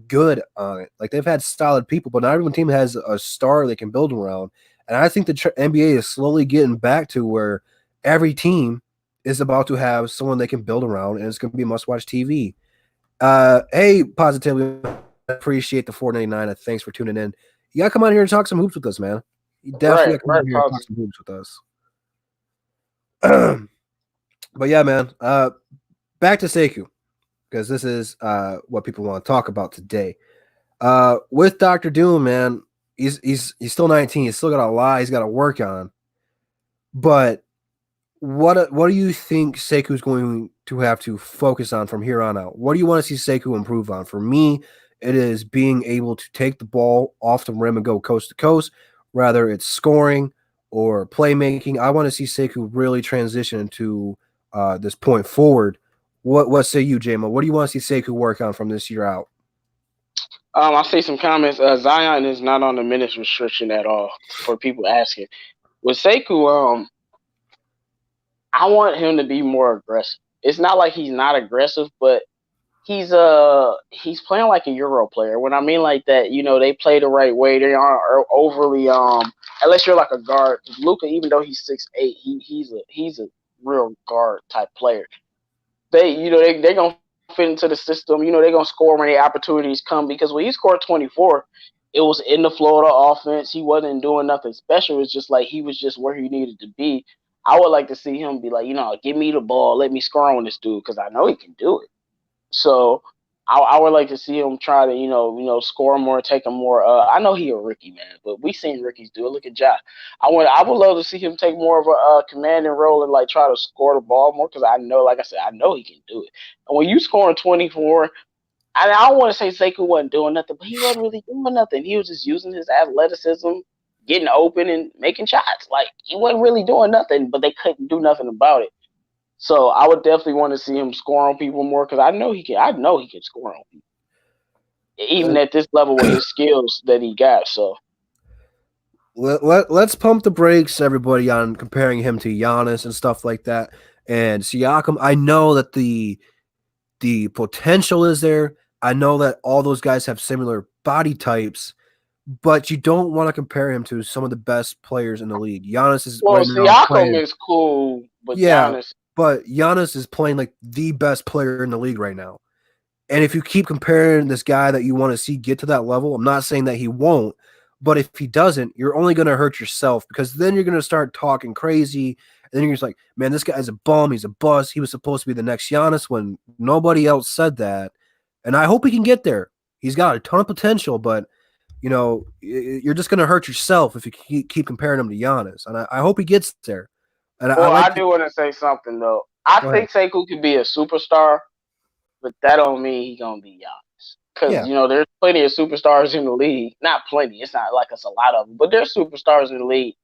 good on it. Like they've had solid people, but not every team has a star they can build around. And I think the NBA is slowly getting back to where every team is about to have someone they can build around, and it's going to be must-watch TV. Hey, Positively, appreciate the $4.99. Thanks for tuning in. You got to come on here and talk some hoops with us, man. You definitely got to come on here and talk some hoops with us. But yeah, man, back to Sekou, because this is what people want to talk about today. With Dr. Doom, man, he's still 19. He's still got a lot he's got to work on. But what do you think Sekou's going to have to focus on from here on out? What do you want to see Sekou improve on? For me, it is being able to take the ball off the rim and go coast to coast, whether it's scoring or playmaking. I want to see Sekou really transition into this point forward. What say you, JMO? What do you want to see Sekou work on from this year out? I'll say some comments. Zion is not on the minutes restriction at all for people asking. With Sekou, I want him to be more aggressive. It's not like he's not aggressive, but he's playing like a Euro player. When I mean like that, they play the right way. They aren't overly unless you're like a guard. Luka, even though he's 6'8", he's a real guard type player. They're gonna fit into the system. They're gonna score when the opportunities come because when he scored 24, it was in the Florida offense. He wasn't doing nothing special. It's just like he was just where he needed to be. I would like to see him be like, give me the ball, let me score on this dude because I know he can do it. So I would like to see him try to, score more, take him more. I know he a rookie, man, but we seen rookies do it. Look at Ja. I would love to see him take more of a commanding role and like try to score the ball more because I know, like I said, I know he can do it. And when you scoring 24, I don't want to say Sekou wasn't doing nothing, but he wasn't really doing nothing. He was just using his athleticism, getting open and making shots. Like he wasn't really doing nothing, but they couldn't do nothing about it. So I would definitely want to see him score on people more because I know he can. I know he can score on people, even at this level with his skills that he got. So let's pump the brakes, everybody, on comparing him to Giannis and stuff like that. And Siakam, I know that the potential is there. I know that all those guys have similar body types, but you don't want to compare him to some of the best players in the league. Giannis is right now Siakam playing. is cool, but Yeah, Giannis. but Giannis is playing like the best player in the league right now. And if you keep comparing this guy that you want to see get to that level, I'm not saying that he won't, but if he doesn't, you're only going to hurt yourself because then you're going to start talking crazy. And then you're just like, man, this guy's a bum. He's a bust. He was supposed to be the next Giannis when nobody else said that. And I hope he can get there. He's got a ton of potential, but you're just going to hurt yourself if you keep comparing him to Giannis. And I hope he gets there. And I Well, like I do want to say something though. I go ahead. think Sekou could be a superstar, but that don't mean he gonna be Giannis. Because Yeah. there's plenty of superstars in the league. Not plenty. It's not like it's a lot of them, but there's superstars in the league.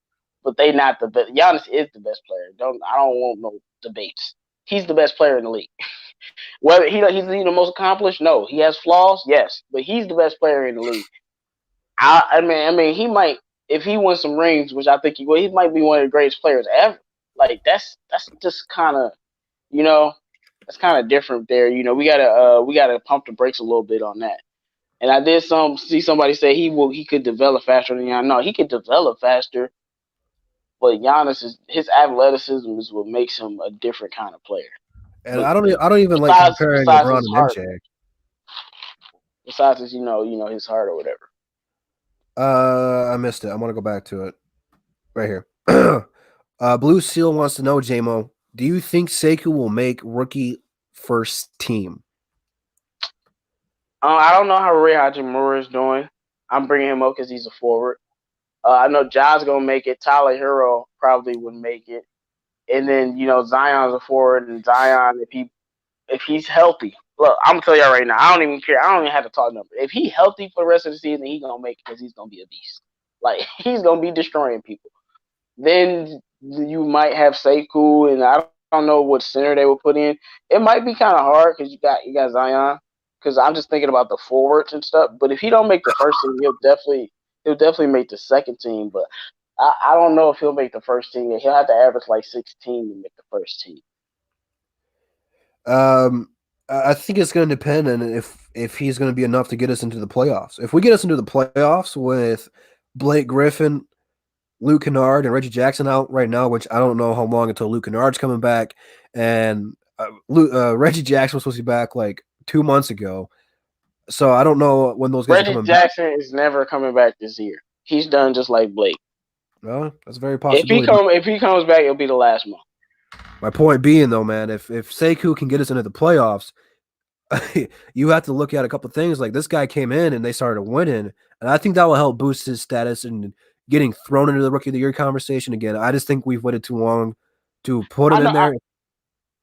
But they not the best. Giannis is the best player. I don't want no debates. He's the best player in the league. Whether he's the most accomplished, no. He has flaws, yes, but he's the best player in the league. I mean, he might if he wins some rings, which I think he will. He might be one of the greatest players ever. Like that's just kind of you know that's kind of different there. We gotta pump the brakes a little bit on that. And I did see somebody say he could develop faster than Giannis. No, he could develop faster, but his athleticism is what makes him a different kind of player. And But I don't even like comparing besides LeBron his and heart, MJ. besides his his heart or whatever. I missed it. I want to go back to it right here. Blue Seal wants to know, JMO, do you think Sekou will make rookie first team? I don't know how Ray Hachimura is doing. I'm bringing him up because he's a forward. I know Ja's gonna make it. Tyler Hero probably would make it, and then Zion's a forward, and Zion if he's healthy. Look, I'm gonna tell y'all right now. I don't even care. I don't even have to talk number. If he's healthy for the rest of the season, he's gonna make it because he's gonna be a beast. Like he's gonna be destroying people. Then you might have Sekou, and I don't know what center they will put in. It might be kind of hard because you got Zion. Because I'm just thinking about the forwards and stuff. But if he don't make the first team, he'll definitely make the second team. But I don't know if he'll make the first team. He'll have to average like 16 to make the first team. I think it's going to depend on if he's going to be enough to get us into the playoffs. If we get us into the playoffs with Blake Griffin, Luke Kennard, and Reggie Jackson out right now, which I don't know how long until Luke Kennard's coming back, and Reggie Jackson was supposed to be back like 2 months ago. So I don't know when those guys are Reggie coming back. Jackson is never coming back this year. He's done just like Blake. Well, that's a very possibility. If he comes back, it'll be the last month. My point being, though, man, if Sekou can get us into the playoffs, you have to look at a couple things. Like this guy came in and they started winning, and I think that will help boost his status and getting thrown into the Rookie of the Year conversation again. I just think we've waited too long to put him in there.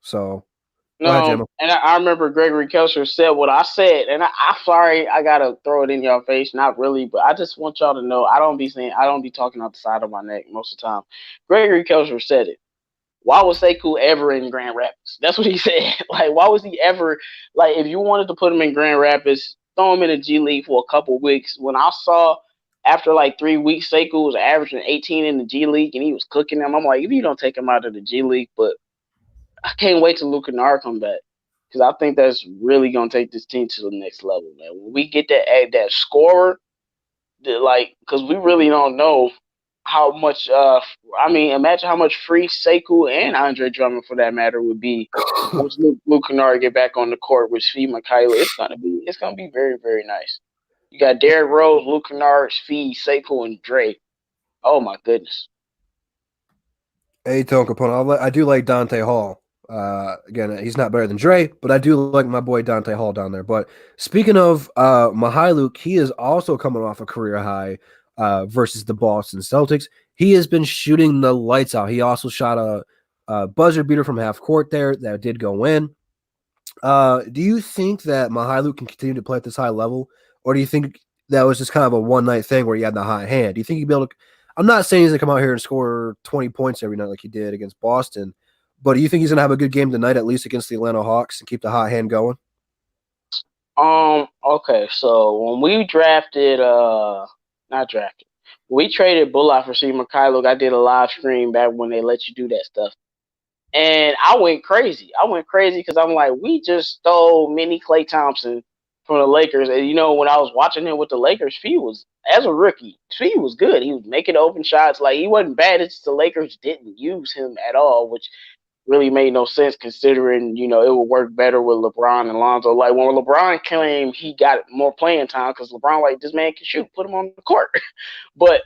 So, go ahead, Gemma. And I remember Gregory Kelser said what I said, and I'm sorry I gotta throw it in your face, not really, but I just want y'all to know I don't be talking out the side of my neck most of the time. Gregory Kelser said it. Why was Sekou ever in Grand Rapids? That's what he said. Like, why was he ever like? If you wanted to put him in Grand Rapids, throw him in the G League for a couple weeks. When I saw after like 3 weeks, Sekou was averaging 18 in the G League and he was cooking them. I'm like, if you don't take him out of the G League, but I can't wait till Luke Kennard come back because I think that's really gonna take this team to the next level, man. When we get that scorer, because we really don't know how much. Imagine how much free Sekou and Andre Drummond, for that matter, would be once Luke Kennard get back on the court with Svi Mikhaila. It's gonna be very, very nice. You got Derrick Rose, Luke Kennard, Svi, Sekou, and Dre. Oh my goodness. Hey, Tone Capone. I do like Dante Hall. Again, he's not better than Dre, but I do like my boy Dante Hall down there. But speaking of Mihailuk, he is also coming off a career high versus the Boston Celtics. He has been shooting the lights out. He also shot a buzzer beater from half court there that did go in. Do you think that Mihailuk can continue to play at this high level, or do you think that was just kind of a one night thing where he had the hot hand? Do you think he'd be able to? I'm not saying he's gonna come out here and score 20 points every night like he did against Boston, but do you think he's gonna have a good game tonight, at least against the Atlanta Hawks, and keep the hot hand going? Okay, so when we drafted, not drafted, we traded Bullock for Steve McKay. I did a live stream back when they let you do that stuff. And I went crazy. I went crazy because I'm like, we just stole mini Klay Thompson from the Lakers. And, when I was watching him with the Lakers, Fee was, as a rookie, Fee was good. He was making open shots. Like, he wasn't bad. It's just the Lakers didn't use him at all, which really made no sense considering, it would work better with LeBron and Lonzo. Like, when LeBron came, he got more playing time because LeBron, like, this man can shoot. Put him on the court. But,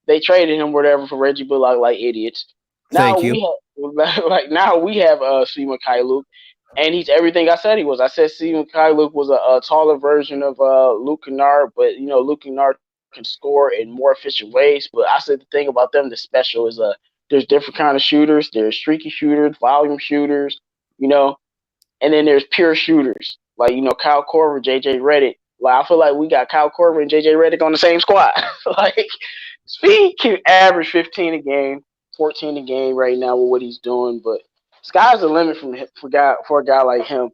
they traded him, whatever, for Reggie Bullock like idiots. Thank you. Now we have Steve Luke, and he's everything I said he was. I said Steve Luke was a taller version of Luke Kennard, but Luke Kennard can score in more efficient ways. But I said the thing about them that's special is there's different kind of shooters. There's streaky shooters, volume shooters, and then there's pure shooters like Kyle Korver, JJ Redick. Like I feel like we got Kyle Korver and JJ Redick on the same squad. Like Speed can average 15 a game. 14 a game right now with what he's doing, but sky's the limit for a guy like him.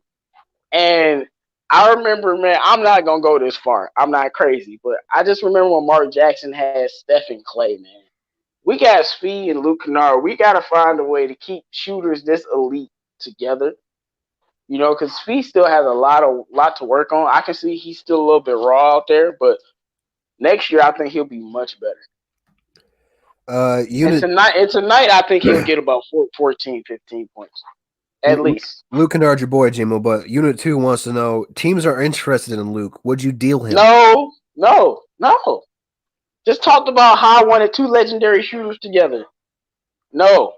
And I remember, man, I'm not gonna go this far. I'm not crazy, but I just remember when Mark Jackson had Steph and Clay, man. We got Speed and Luke Kennard. We gotta find a way to keep shooters this elite together. Because Speed still has a lot to work on. I can see he's still a little bit raw out there, but next year I think he'll be much better. And tonight, I think he'll get about 14, 15 points. At least. Luke Kennard's your boy, Jimo, but Unit 2 wants to know, teams are interested in Luke. Would you deal him? No. Just talked about how I wanted two legendary shooters together. No.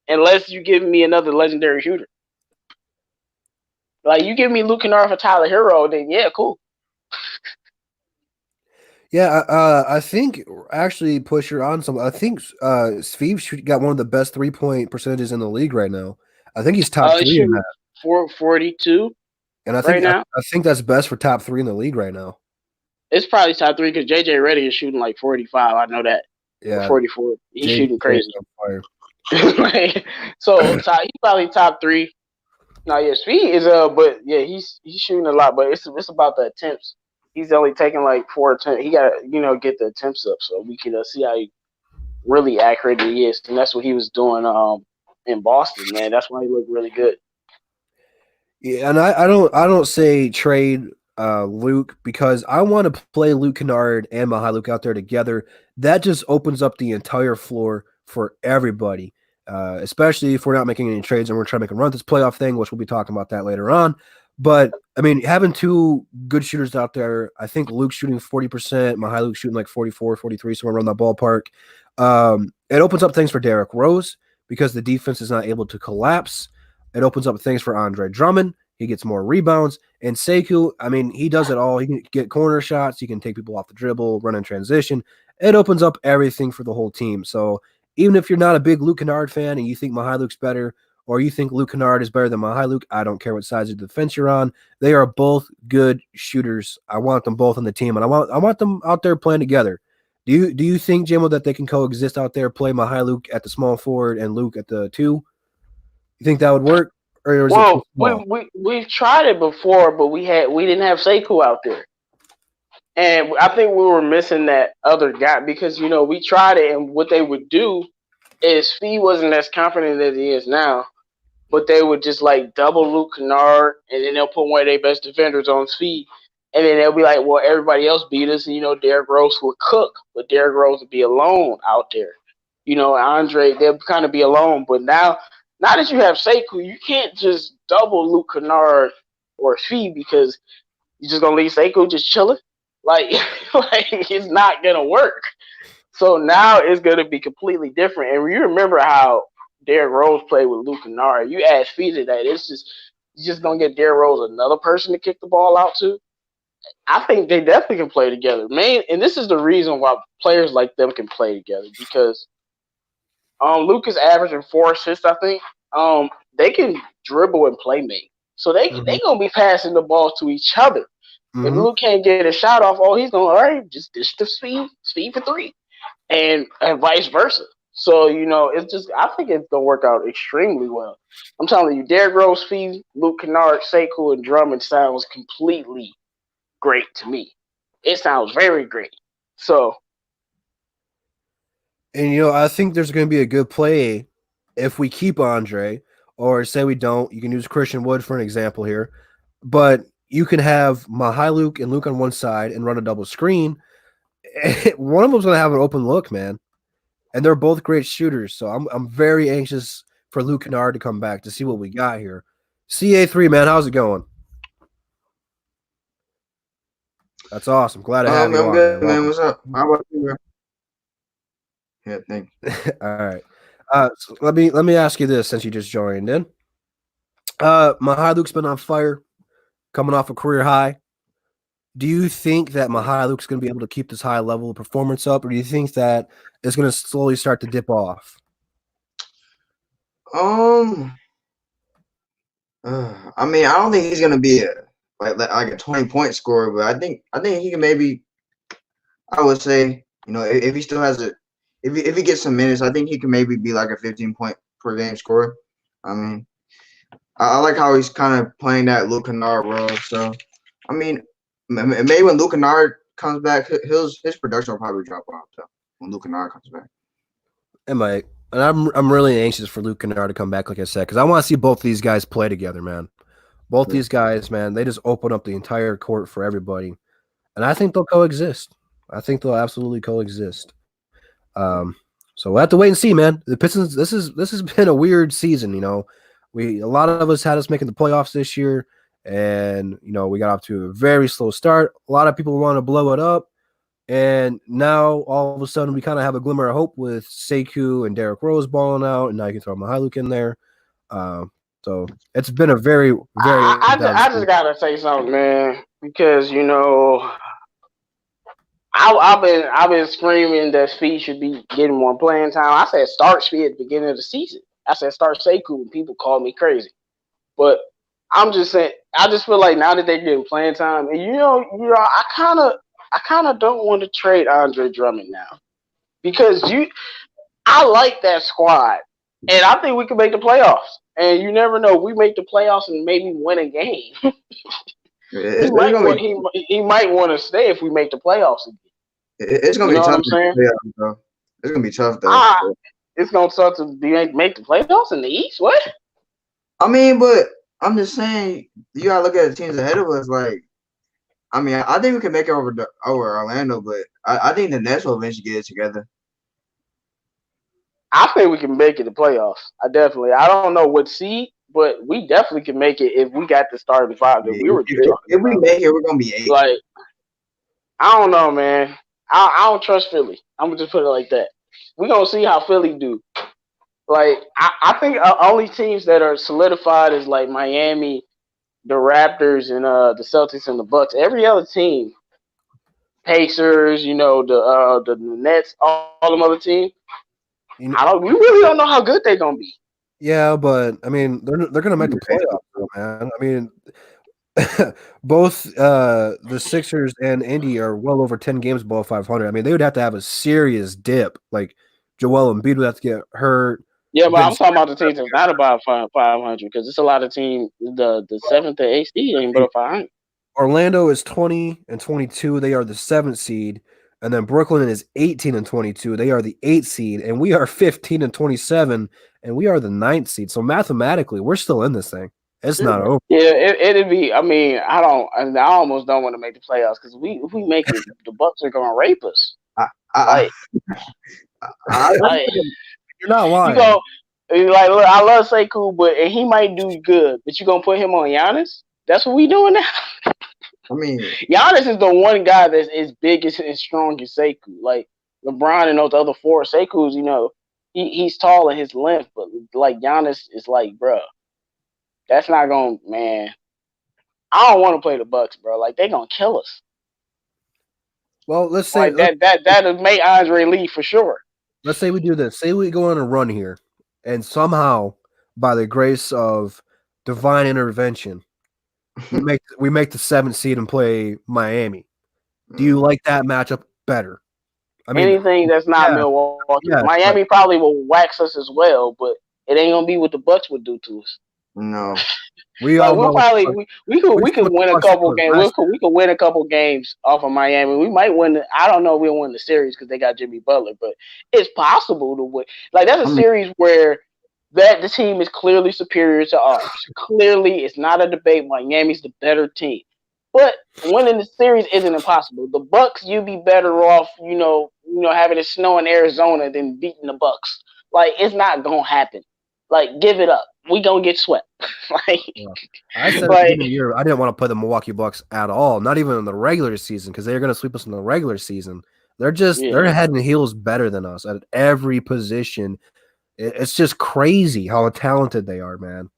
Unless you give me another legendary shooter. Like, you give me Luke Kennard for Tyler Hero, then yeah, cool. Yeah, I think actually push her on some. I think Steve got one of the best 3-point percentages in the league right now. I think he's top 3 in that. 442. And I think I think that's best for top 3 in the league right now. It's probably top 3 because JJ Redick is shooting like 45. I know that. Yeah, 44. He's shooting crazy. So he's probably top 3. No, yeah, Speed is but yeah, he's shooting a lot, but it's about the attempts. He's only taking like 4 attempts. He got to, get the attempts up so we can see how really accurate he is. And that's what he was doing in Boston, man. That's why he looked really good. Yeah, and I don't say trade Luke because I want to play Luke Kennard and Mihailuk out there together. That just opens up the entire floor for everybody, especially if we're not making any trades and we're trying to make a run this playoff thing, which we'll be talking about that later on. But, I mean, having two good shooters out there, I think Luke's shooting 40%, Mihailuk's shooting like 44, 43, somewhere around that ballpark. It opens up things for Derrick Rose because the defense is not able to collapse. It opens up things for Andre Drummond. He gets more rebounds. And Sekou, I mean, he does it all. He can get corner shots. He can take people off the dribble, run in transition. It opens up everything for the whole team. So even if you're not a big Luke Kennard fan and you think Mihailuk's better, or you think Luke Kennard is better than Mihailuk, I don't care what side of the fence you're on. They are both good shooters. I want them both on the team, and I want them out there playing together. Do you think, Jimmo, that they can coexist out there, play Mihailuk at the small forward and Luke at the 2? You think that would work? Or is it we've tried it before, but we didn't have Sekou out there. And I think we were missing that other guy because, we tried it, and what they would do is Fee wasn't as confident as he is now. But they would just like double Luke Kennard, and then they'll put one of their best defenders on his feet, and then they'll be like, "Well, everybody else beat us." And, Derrick Rose would cook, but Derrick Rose would be alone out there. Andre, they'll kind of be alone. But now that you have Sekou, you can't just double Luke Kennard or Fee because you're just gonna leave Sekou just chilling. Like it's not gonna work. So now it's going to be completely different. And you remember how Derrick Rose played with Luke Kennard. You add feet to that, it's just you're just gonna get Derrick Rose another person to kick the ball out to. I think they definitely can play together, man. And this is the reason why players like them can play together because Luke is averaging 4 assists, I think. They can dribble and play make, so they gonna be passing the ball to each other. If Luke can't get a shot off, he's gonna all right, just dish the speed for three, and vice versa. So it's just I think it's gonna work out extremely well. I'm telling you, Derrick Rose, feed Luke Kennard, Sekou, and Drummond sounds completely great to me. It sounds very great. So, and I think there's going to be a good play if we keep Andre, or say we don't. You can use Christian Wood for an example here, but you can have Luke and Luke on one side and run a double screen. One of them's going to have an open look, man, and they're both great shooters. So I'm very anxious for Luke Kennard to come back to see what we got here. CA3, man, how's it going? That's awesome. Glad to have you on. I'm good, man. What's up? How about you, man? Yeah, thank you. All right. So let me ask you this since you just joined in. Luke's been on fire, coming off a career high. Do you think that Luke's going to be able to keep this high level of performance up, or do you think that it's going to slowly start to dip off? I mean, I don't think he's going to be like a 20-point scorer, but I think he can maybe. I would say, if he still has if he gets some minutes, I think he can maybe be like a 15-point per game scorer. I mean, I like how he's kind of playing that Luke Kennard role. So, I mean, maybe when Luke Kennard comes back, his production will probably drop off. So when Luke Kennard comes back, it might. And I'm really anxious for Luke Kennard to come back, like I said, because I want to see both these guys play together, man. Both these guys, man, they just open up the entire court for everybody, and I think they'll coexist. I think they'll absolutely coexist. So we'll have to wait and see, man. The Pistons. This has been a weird season. A lot of us had us making the playoffs this year, and we got off to a very slow start. A lot of people want to blow it up. And now, all of a sudden, we kind of have a glimmer of hope with Sekou and Derrick Rose balling out, and now you can throw Luke in there. So it's been a very, very. I just gotta say something, man, because I've been screaming that Speed should be getting more playing time. I said start Speed at the beginning of the season. I said start Sekou, and people called me crazy, but I'm just saying. I just feel like now that they're getting playing time, and I kind of don't want to trade Andre Drummond now because I like that squad, and I think we can make the playoffs. And you never know, we make the playoffs and maybe win a game. He might want to stay if we make the playoffs again. It's gonna be tough. It's gonna be tough though. It's gonna be tough to make the playoffs in the East. What? I mean, but I'm just saying you gotta look at the teams ahead of us. Like, I mean, I think we can make it over Orlando, but I think the Nets will eventually get it together. I think we can make it the playoffs. I don't know what seed, but we definitely can make it if we got the starting five that we were just talking If we make it, we're gonna be 8. Like, I don't know, man. I don't trust Philly. I'm gonna just put it like that. We're gonna see how Philly do. Like, I think only teams that are solidified is like Miami, the Raptors, and the Celtics and the Bucks. Every other team, Pacers, the Nets, all them other teams. We really don't know how good they're gonna be. Yeah, but I mean, they're gonna make the playoffs, man. I mean, both the Sixers and Indy are well over 10 games below 500. I mean, they would have to have a serious dip. Like Joel Embiid would have to get hurt. Yeah, but I'm talking about the teams that's not about 500 because it's a lot of teams. The 7th and 8th seed ain't below 500. Orlando is 20 and 22. They are the 7th seed. And then Brooklyn is 18 and 22. They are the 8th seed. And we are 15 and 27. And we are the 9th seed. So mathematically, we're still in this thing. It's not over. Yeah, it'd be. I mean, I almost don't want to make the playoffs because if we make it, the Bucks are gonna rape us. You're not lying. Look, I love Sekou, and he might do good, but you gonna put him on Giannis? That's what we doing now. I mean, Giannis is the one guy that's as big and strong as Sekou. Like, LeBron and those other four. Sekou's, he's tall in his length, but like Giannis is like, bro, that's not gonna, man. I don't want to play the Bucks, bro. Like they gonna kill us. Well, let's say Like that'll make Andre leave for sure. let's say we do this. Say we go on a run here, and somehow, by the grace of divine intervention, we make the 7th seed and play Miami. Do you like that matchup better? I mean, anything that's not Milwaukee, Miami probably will wax us as well, but it ain't gonna be what the Bucks would do to us. No. We could win a couple games. We could win a couple games off of Miami. We might win. I don't know if we'll win the series because they got Jimmy Butler, but it's possible to win. Like that's a series where the team is clearly superior to ours. Clearly, it's not a debate. Miami's the better team, but winning the series isn't impossible. The Bucks, you'd be better off, having it snow in Arizona than beating the Bucks. Like it's not gonna happen. Like give it up. We gonna get swept. I said at the beginning of the year, I didn't want to play the Milwaukee Bucks at all, not even in the regular season, because they're gonna sweep us in the regular season. They're head and heels better than us at every position. It's just crazy how talented they are, man.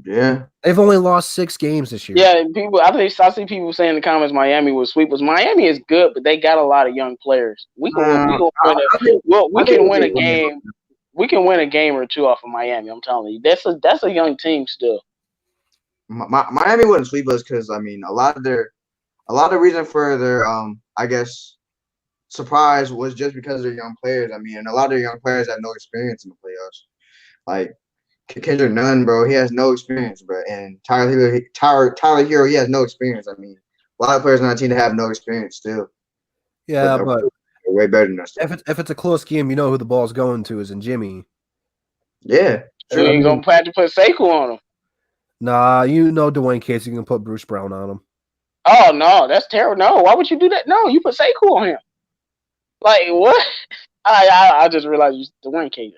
Yeah, they've only lost 6 games this year. Yeah, I see people saying in the comments Miami will sweep us. Miami is good, but they got a lot of young players. We can win a game. We can win a game or two off of Miami. I'm telling you, that's a young team still. Miami wouldn't sweep us because I mean a lot of the reason for their I guess surprise was just because they're young players. I mean, and a lot of their young players have no experience in the playoffs. Like Kendrick Nunn, bro, he has no experience, bro, and Tyler Hero, he has no experience. I mean, a lot of players on that team have no experience still. Yeah, but they're way better than us. If it's a close game, you know who the ball's going to is in Jimmy. Yeah, you ain't gonna have to put Sekou on him. Nah, Dwayne Casey can put Bruce Brown on him. Oh no, that's terrible. No, why would you do that? No, you put Sekou on him. Like what? I just realized Dwayne Casey.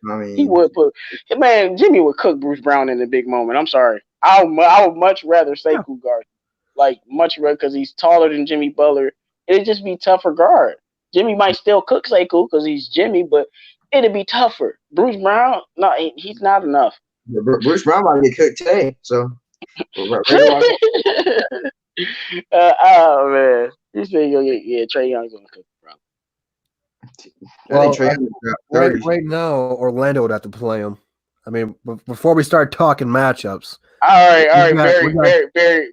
I mean, he would put Jimmy would cook Bruce Brown in the big moment. I'm sorry. I would much rather Sekou guard, like much rather because he's taller than Jimmy Butler. It'd just be tougher guard. Jimmy might still cook Sekou because he's Jimmy, but it'd be tougher. Bruce Brown, no, he's not enough. Bruce Brown might get cooked today, so. Oh man, you say Trae Young's gonna cook Brown. Well, right now Orlando would have to play him. I mean, before we start talking matchups. All right.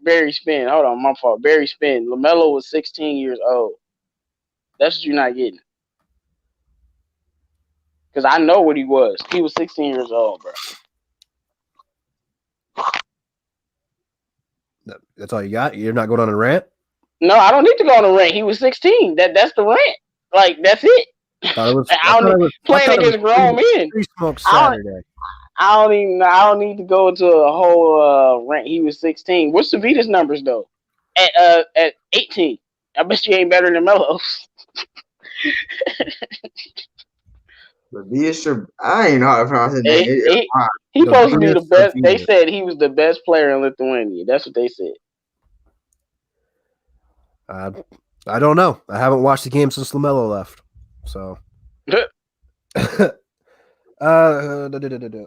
Barry Spin. Hold on, my fault. Barry Spin. LaMelo was 16 years old. That's what you're not getting. Because I know what he was. He was 16 years old, bro. That's all you got? You're not going on a rant? No, I don't need to go on a rant. He was 16. That's the rant. Like, that's it. Playing against grown men. I don't need to go into a whole rant. He was 16. What's Savita's numbers though? At 18. I bet you ain't better than Melo's. I ain't know how to pronounce his name. He supposed to be the best. They said he was the best player in Lithuania. That's what they said. I don't know. I haven't watched the game since LaMelo left. So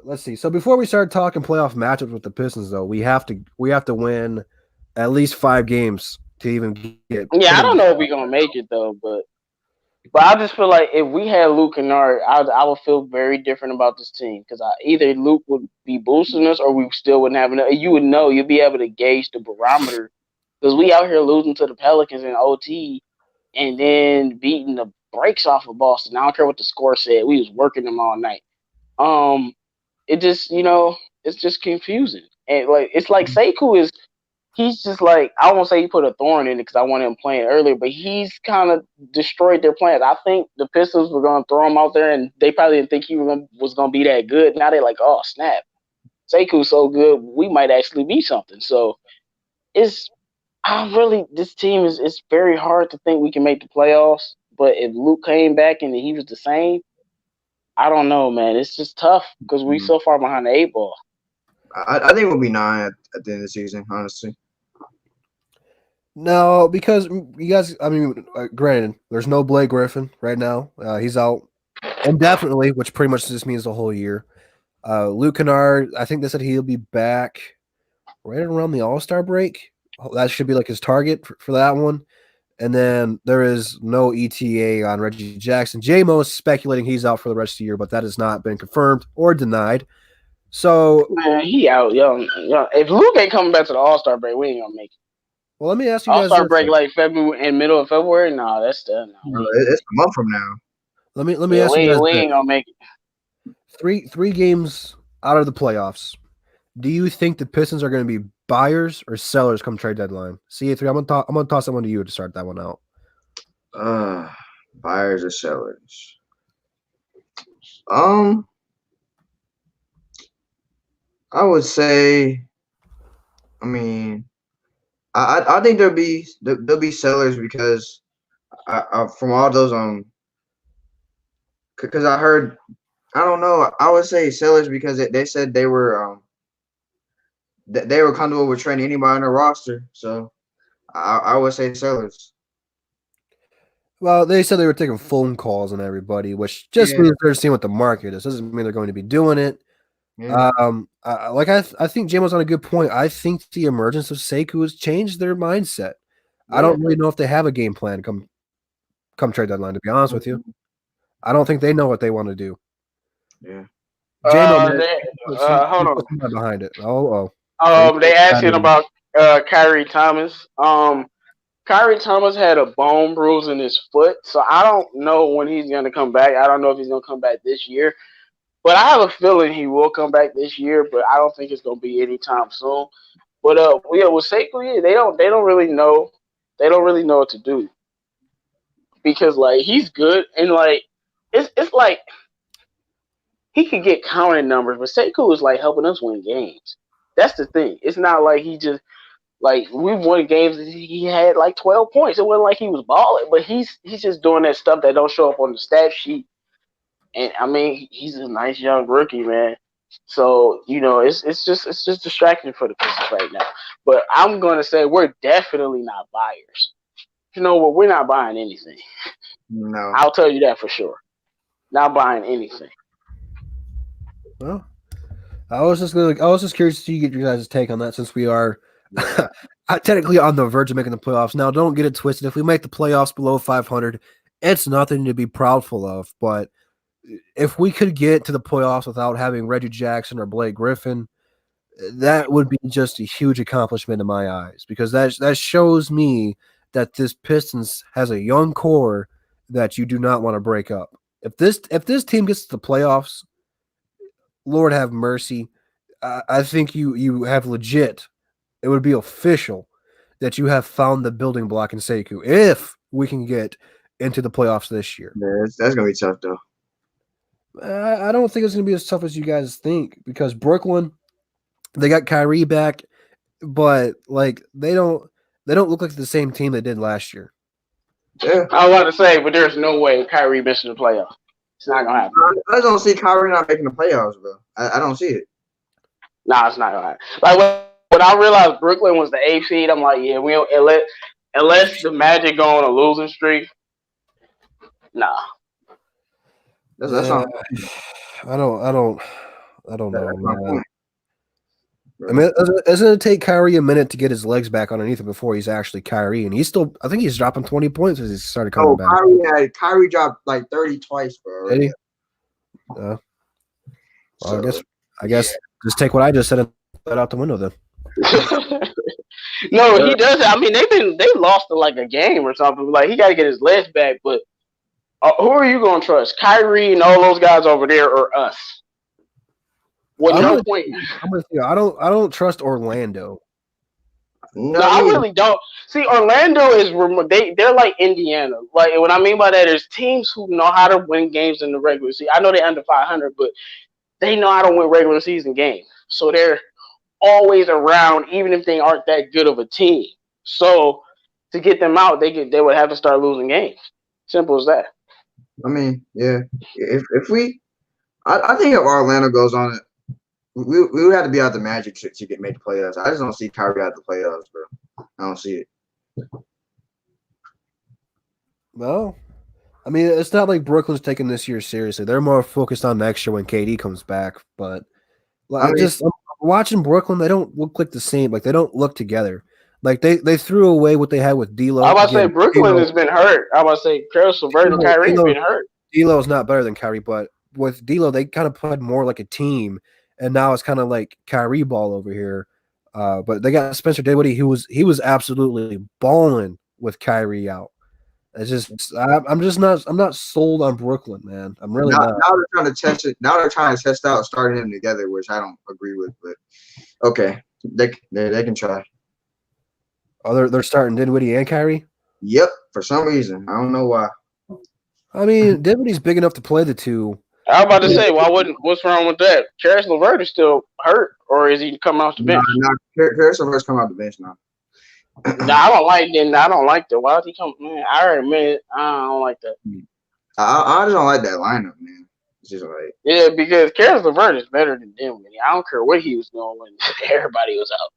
let's see. So before we start talking playoff matchups with the Pistons, though, we have to win at least 5 games to even get. Yeah, I don't know if we're gonna make it though, but I just feel like if we had Luke Kennard, I would feel very different about this team because either Luke would be boosting us or we still wouldn't have enough. You would know, you'd be able to gauge the barometer because we out here losing to the Pelicans in OT and then beating the brakes off of Boston. I don't care what the score said. We was working them all night. It just, it's just confusing. And it's like Sekou he's just like, I won't say he put a thorn in it because I wanted him playing earlier, but he's kind of destroyed their plans. I think the Pistons were going to throw him out there and they probably didn't think he was going to be that good. Now they're like, oh, snap. Sekou's so good, we might actually be something. So this team is very hard to think we can make the playoffs. But if Luke came back and he was the same, I don't know, man. It's just tough because we so far behind the 8 ball. I think we'll be 9 at the end of the season, honestly. No, because you guys. I mean, granted, there's no Blake Griffin right now. He's out indefinitely, which pretty much just means the whole year. Luke Kennard, I think they said he'll be back right around the All-Star break. That should be like his target for that one. And then there is no ETA on Reggie Jackson. J-Mo is speculating he's out for the rest of the year, but that has not been confirmed or denied. So, Man, he out, yo. If Luke ain't coming back to the All-Star break, we ain't gonna make it. well, let me ask you guys All-Star this. break like February in middle of February? Nah, that's still no. It's a month from now. Let me ask you guys we this. ain't gonna make it. Three games out of the playoffs. Do you think the Pistons are going to be buyers or sellers come trade deadline? CA3, I'm gonna toss that one to you to start that one out. Buyers or sellers? I would say, I mean, I think there'll be sellers because from all those because I heard, I don't know, I would say sellers because they said they were comfortable with trading anybody on their roster, so I would say sellers. Well, they said they were taking phone calls on everybody, which just means they're seeing what the market is. Doesn't mean they're going to be doing it. Yeah. I think Jim was on a good point. I think the emergence of Sekou has changed their mindset. I don't really know if they have a game plan come trade deadline, to be honest with you. I don't think they know what they want to do. Yeah. Hold on. Behind it. They asking about Kyrie Thomas. Kyrie Thomas had a bone bruise in his foot, so I don't know when he's going to come back. I don't know if he's going to come back this year, but I have a feeling he will come back this year. But I don't think it's going to be anytime soon. But with Sekou, they don't really know. They don't really know what to do because like he's good and like it's like he could get counting numbers, but Sekou is like helping us win games. That's the thing. It's not like he just. Like we won games, he had like 12 points. It wasn't like he was balling, but he's just doing that stuff that don't show up on the stat sheet. And I mean, he's a nice young rookie, man. So it's just distraction for the Pistons right now. But I'm gonna say we're definitely not buyers. You know what? We're not buying anything. No, I'll tell you that for sure. Not buying anything. Well, I was just curious to get your guys' take on that since we are. Technically on the verge of making the playoffs. Now, don't get it twisted. If we make the playoffs below 500, it's nothing to be proudful of. But if we could get to the playoffs without having Reggie Jackson or Blake Griffin, that would be just a huge accomplishment in my eyes because that shows me that this Pistons has a young core that you do not want to break up. If this team gets to the playoffs, Lord have mercy. I think you have legit. It would be official that you have found the building block in Sekou if we can get into the playoffs this year. Yeah, that's going to be tough, though. I don't think it's going to be as tough as you guys think because Brooklyn, they got Kyrie back, but like they don't look like the same team they did last year. Yeah. I was about to say, but there's no way Kyrie missing the playoffs. It's not going to happen. I don't see Kyrie not making the playoffs, bro. I don't see it. Nah, it's not going to happen. Like, when I realized Brooklyn was the 8th seed, I'm like, yeah, we don't unless the Magic go on a losing streak. Nah. That's not. I don't know, man. I mean, isn't it take Kyrie a minute to get his legs back underneath him before he's actually Kyrie? And I think he's dropping 20 points as he started coming back. Kyrie dropped like 30 twice, bro. Did he? Well, I guess just take what I just said and put it out the window then. No, he does. I mean, they lost to like a game or something. Like he got to get his legs back. But who are you gonna trust, Kyrie and all those guys over there, or us? No point. I'm with you. I don't trust Orlando. No, I really don't. See, Orlando is they're like Indiana. Like what I mean by that is teams who know how to win games in the regular season. I know they're under 500, but they know how to win regular season games. So they're always around, even if they aren't that good of a team. So to get them out, they would have to start losing games. Simple as that. I mean, yeah. If we, I think if Orlando goes on it, we would have to be out the Magic to get made the playoffs. I just don't see Kyrie out the playoffs, bro. I don't see it. Well, I mean, it's not like Brooklyn's taking this year seriously. They're more focused on next year when KD comes back. But I mean, I'm watching Brooklyn. They don't look like the same. Like they don't look together. Like they threw away what they had with D'Lo. I about to say Again, Brooklyn has been hurt. I about to say Karis LeVert and Kyrie have been hurt. D'Lo is not better than Kyrie, but with D'Lo, they kind of played more like a team, and now it's kind of like Kyrie ball over here. But they got Spencer Dinwiddie, who was absolutely balling with Kyrie out. It's just I'm not sold on Brooklyn, man. I'm really not. Now they're trying to test it. Now they're trying to test out starting them together, which I don't agree with. But okay, they can try. Oh, they're starting Dinwiddie and Kyrie? Yep, for some reason. I don't know why. I mean, Dinwiddie's big enough to play the two. I was about to say, what's wrong with that? Karis LeVert is still hurt, or is he coming off the bench? No, Karis LeVert's coming off the bench now. I don't like that. Why did he come? Man, I already admit I don't like that. I just don't like that lineup, man. It's just like because Karis LeVert is better than Dinwiddie. I don't care what he was doing when everybody was out.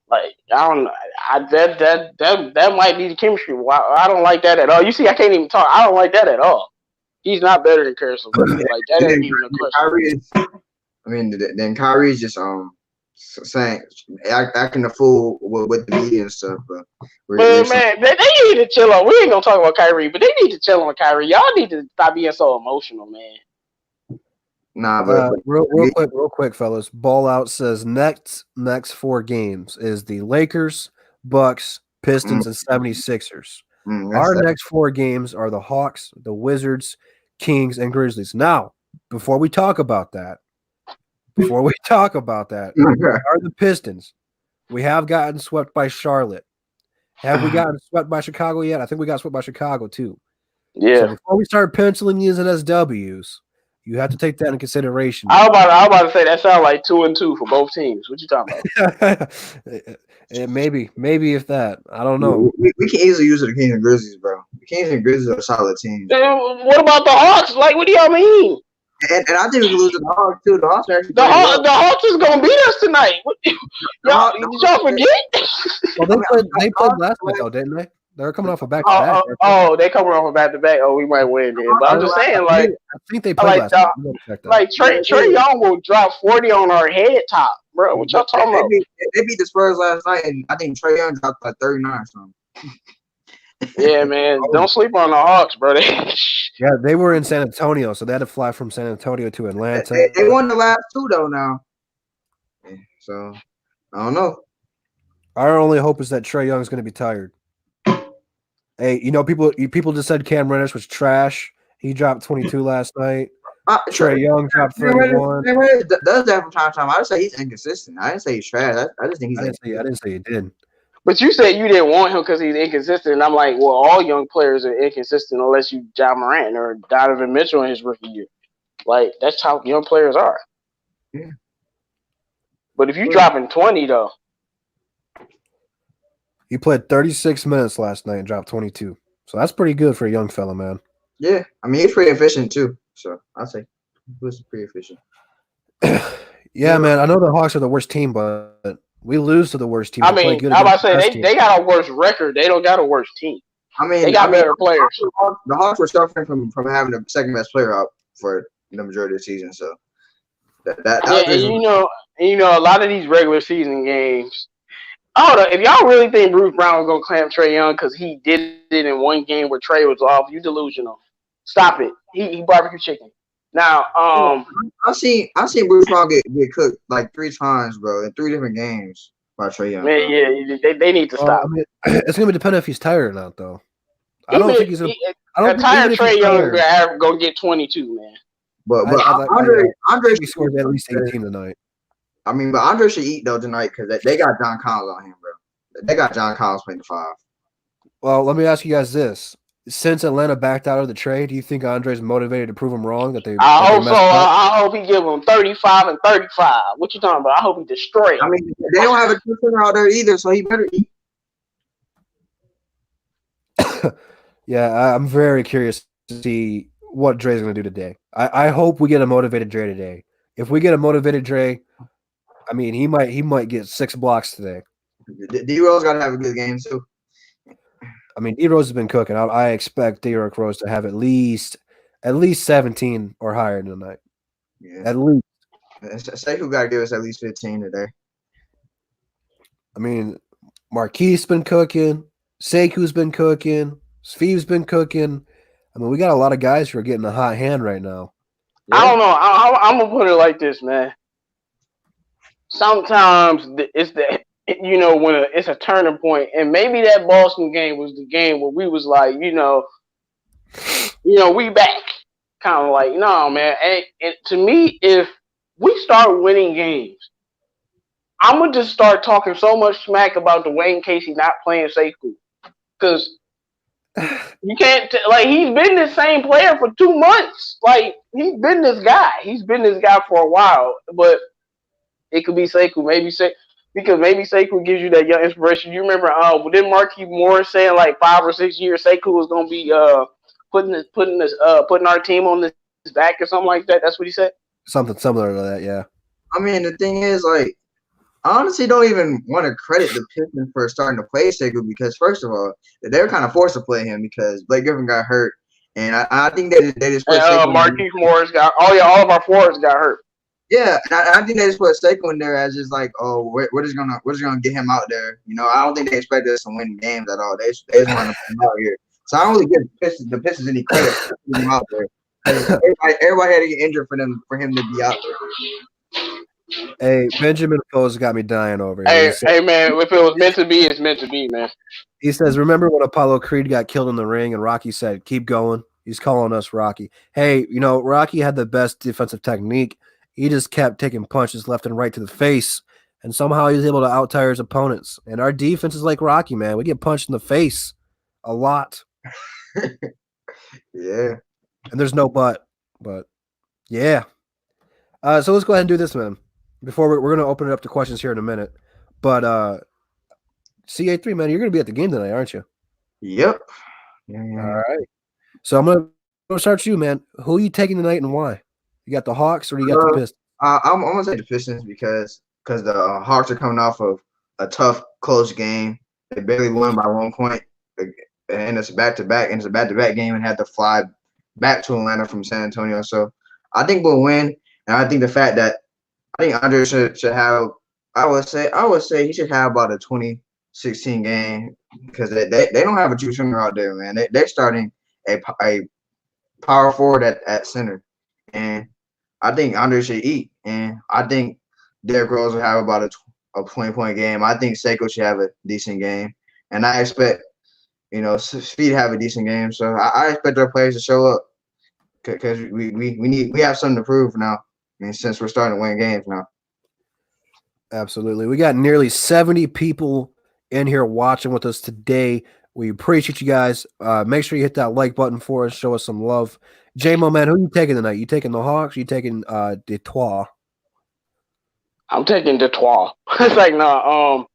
Like that might be the chemistry. I don't like that at all. You see, I can't even talk. I don't like that at all. He's not better than Karis LeVert. Like that ain't even a question. Then Kyrie is just saying acting a fool with the media and stuff. But man, they need to chill on. We ain't gonna talk about Kyrie, but they need to chill on Kyrie. Y'all need to stop being so emotional, man. Nah, but real quick, fellas. Ball Out says next 4 games is the Lakers, Bucks, Pistons, and 76ers. Our next 4 games are the Hawks, the Wizards, Kings, and Grizzlies. Now, before we talk about that, are the Pistons. We have gotten swept by Charlotte. Have we gotten swept by Chicago yet? I think we got swept by Chicago too. Yeah. So before we start penciling these in as W's, you have to take that in consideration. I was about to say that sounds like 2-2 for both teams. What you talking about? maybe if that. I don't know. We can easily use it the Kings and Grizzlies, bro. The Kings and Grizzlies are solid teams. What about the Hawks? Like, what do y'all mean? And I think we can lose to the Hawks too. The Hawks the Hawks is gonna beat us tonight. Did y'all forget? Well, they played last night though, didn't they? They're coming off a back-to-back. They coming off a back-to-back. Oh, we might win then. But I'm just saying, like, I think they played last night. Like Trey Young will drop 40 on our head top, bro. What y'all talking about? They beat the Spurs last night, and I think Trey Young dropped like 39 or something. Yeah, man. Don't sleep on the Hawks, bro. Yeah, they were in San Antonio, so they had to fly from San Antonio to Atlanta. They won the last 2 though now. So I don't know. Our only hope is that Trey Young's going to be tired. Hey, people just said Cam Reddish was trash. He dropped 22 last night. Trey Young dropped 31. Cam Reddish does that from time to time. I just say he's inconsistent. I didn't say he's trash. I just think he's. I didn't say he did. But you said you didn't want him because he's inconsistent. And I'm like, well, all young players are inconsistent unless you John Morant or Donovan Mitchell in his rookie year. Like, that's how young players are. Yeah. But if you dropping 20 though. He played 36 minutes last night and dropped 22. So that's pretty good for a young fella, man. Yeah. I mean, he's pretty efficient too. So I'll say he was pretty efficient. Yeah, man. I know the Hawks are the worst team, but we lose to the worst team. I mean, I'm about to say they got a worse record. They don't got a worse team. I mean, they got better players. The Hawks were suffering from having the second best player out for the majority of the season. So a lot of these regular season games. I don't know if y'all really think Bruce Brown was gonna clamp Trey Young because he did it in one game where Trey was off. You delusional. Stop it. He barbecue chicken. Now, I seen Bruce Brown get cooked like 3 times, bro, in 3 different games by Trey Young. Man, yeah, they need to stop. I mean, it's gonna depend if he's tired or not, though. I don't think he's. A tired Trey Young gonna get 22, man. But Andre scored at least 18 tonight. I mean, but Andre should eat though tonight because they got John Collins on him, bro. They got John Collins playing the 5. Well, let me ask you guys this: since Atlanta backed out of the trade, do you think Andre's motivated to prove them wrong? I hope so. I hope he give them 35 and 35. What you talking about? I hope he destroy him. I mean, they don't have a true center out there either, so he better eat. Yeah, I'm very curious to see what Dre's going to do today. I hope we get a motivated Dre today. If we get a motivated Dre, I mean, he might get 6 blocks today. D-Rose got to have a good game too. I mean, D Rose has been cooking. I expect Derrick Rose to have at least 17 or higher tonight. Yeah. At least. Sekou got to give us at least 15 today. I mean, Marquise been cooking. Sekou's been cooking. Sveve's been cooking. I mean, we got a lot of guys who are getting a hot hand right now. Yeah. I don't know. I'm gonna put it like this, man. Sometimes it's when it's a turning point, and maybe that Boston game was the game where we was like, we back, kind of like, no, man. And to me, if we start winning games, I'm gonna just start talking so much smack about Dwayne Casey not playing Sekou, because you can't he's been the same player for 2 months. Like, he's been this guy. He's been this guy for a while, but it could be Sekou. Because maybe Sekou gives you that young inspiration. You remember, didn't Marquise Morris saying like 5 or 6 years Sekou was gonna be putting our team on his back or something like that? That's what he said. Something similar to that, yeah. I mean, the thing is, like, I honestly don't even want to credit the Pistons for starting to play Sekou because, first of all, they were kind of forced to play him because Blake Griffin got hurt, and I think they just put Sekou. Marquise Morris got. Oh yeah, all of our forwards got hurt. Yeah, and I think they just put Sekou in there as just like, oh, we're just gonna get him out there. I don't think they expected us to win games at all. They just want to put him out here. So I don't really give the Pistons any credit for putting him out there. Everybody had to get injured for him to be out there. Hey, Benjamin Foles got me dying over here. Hey, man, if it was meant to be, it's meant to be, man. He says, remember when Apollo Creed got killed in the ring and Rocky said, keep going? He's calling us Rocky. Hey, Rocky had the best defensive technique. He just kept taking punches left and right to the face, and somehow he was able to out-tire his opponents. And our defense is like Rocky, man. We get punched in the face a lot. Yeah. And there's no but yeah. So let's go ahead and do this, man. Before we're going to open it up to questions here in a minute. But CA3, man, you're going to be at the game tonight, aren't you? Yep. Yeah. All right. So I'm going to start you, man. Who are you taking tonight and why? You got the Hawks or you got the Pistons? I'm going to take the Pistons because the Hawks are coming off of a tough, close game. They barely won by 1 point. And it's back-to-back. And it's a back-to-back game and had to fly back to Atlanta from San Antonio. So I think we'll win. And I think the fact that I think Andre should have, I would say he should have about a 2016 game because they don't have a true center out there, man. They're starting a power forward at center. And I think Andre should eat. And I think Derrick Rose will have about a 20-point game. I think Sekou should have a decent game. And I expect, Speed to have a decent game. So I expect our players to show up because we have something to prove now. I mean, since we're starting to win games now. Absolutely. We got nearly 70 people in here watching with us today. We appreciate you guys. Make sure you hit that like button for us. Show us some love. J-Mo, man, who are you taking tonight? You taking the Hawks? Or you taking Detroit? I'm taking Detroit. It's like, no.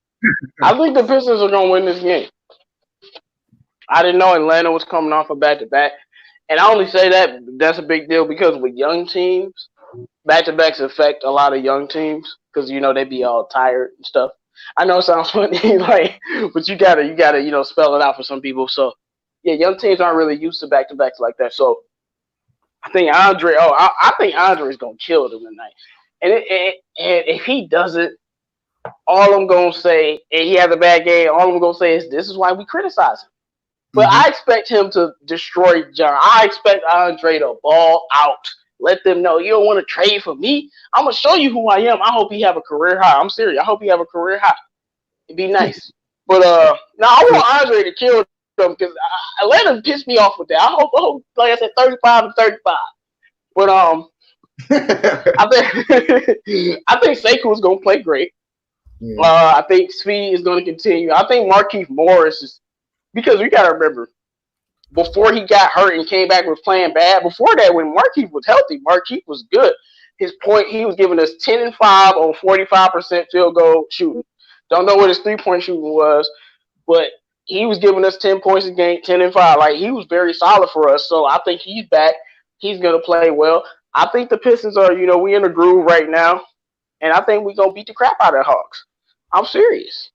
I think the Pistons are going to win this game. I didn't know Atlanta was coming off a back-to-back. And I only say that's a big deal because with young teams, back-to-backs affect a lot of young teams because, they be all tired and stuff. I know it sounds funny, but you gotta, spell it out for some people. So, yeah, young teams aren't really used to back-to-backs like that. So, I think Andre's going to kill them tonight. And if he doesn't, all I'm going to say, and he has a bad game, all I'm going to say is this is why we criticize him. But I expect him to destroy John. I expect Andre to ball out. Let them know you don't want to trade for me. I'm going to show you who I am. I hope he have a career high. I'm serious. I hope he have a career high. It'd be nice. But I want Andre to kill them because Atlanta pissed me off with that. I hope, like I said, 35-35. But I think Sekou is going to play great. Yeah. I think Speed is going to continue. I think Marquise Morris is because we got to remember before he got hurt and came back with playing bad. Before that, when Marquise was healthy, Marquise was good. He was giving us 10 and 5 on 45% field goal shooting. Don't know what his 3-point shooting was, but he was giving us 10 points a game, 10 and 5. Like, he was very solid for us. So I think he's back. He's going to play well. I think the Pistons are, we in a groove right now, and I think we're going to beat the crap out of the Hawks. I'm serious.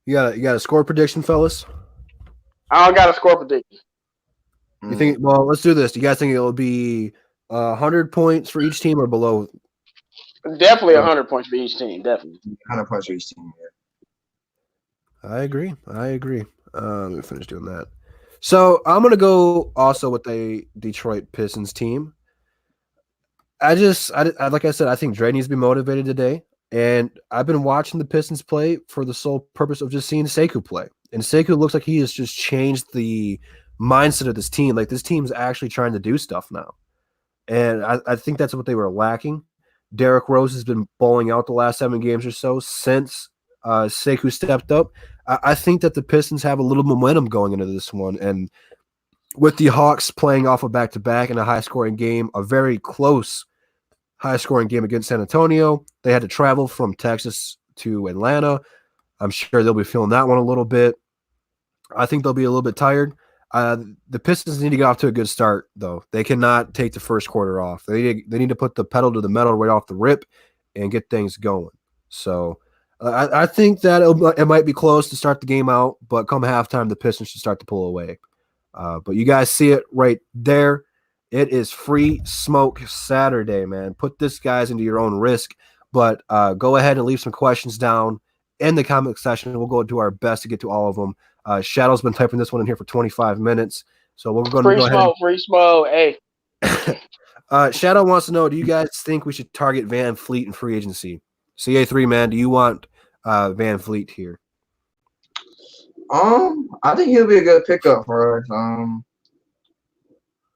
You got a score prediction, fellas? I don't got a score prediction. You think? Well, let's do this. Do you guys think it'll be 100 points for each team or below? Definitely 100 points for each team. Definitely 100 points for each team. Yeah. I agree. Let me finish doing that. So I'm gonna go also with a Detroit Pistons team. I like I said, I think Dre needs to be motivated today, and I've been watching the Pistons play for the sole purpose of just seeing Sekou play. And Sekou looks like he has just changed the mindset of this team. Like this team's actually trying to do stuff now, and I think that's what they were lacking. Derrick Rose has been bowling out the last 7 games or so since Sekou stepped up. I think that the Pistons have a little momentum going into this one, and with the Hawks playing off a back-to-back in a high-scoring game, a very close high-scoring game against San Antonio, they had to travel from Texas to Atlanta. I'm sure they'll be feeling that one a little bit. I think they'll be a little bit tired. The Pistons need to get off to a good start, though. They cannot take the first quarter off. They need to put the pedal to the metal right off the rip and get things going. So I think that it might be close to start the game out, but come halftime, the Pistons should start to pull away. But you guys see it right there. It is Free Smoke Saturday, man. Put this, guys, into your own risk. But go ahead and leave some questions down in the comment section. We'll go do our best to get to all of them. Shadow's been typing this one in here for 25 minutes. So we're going to go ahead. Free smoke. Hey. Shadow wants to know, do you guys think we should target Van Fleet in free agency? CA3, man, do you want Van Fleet here? I think he'll be a good pickup for us.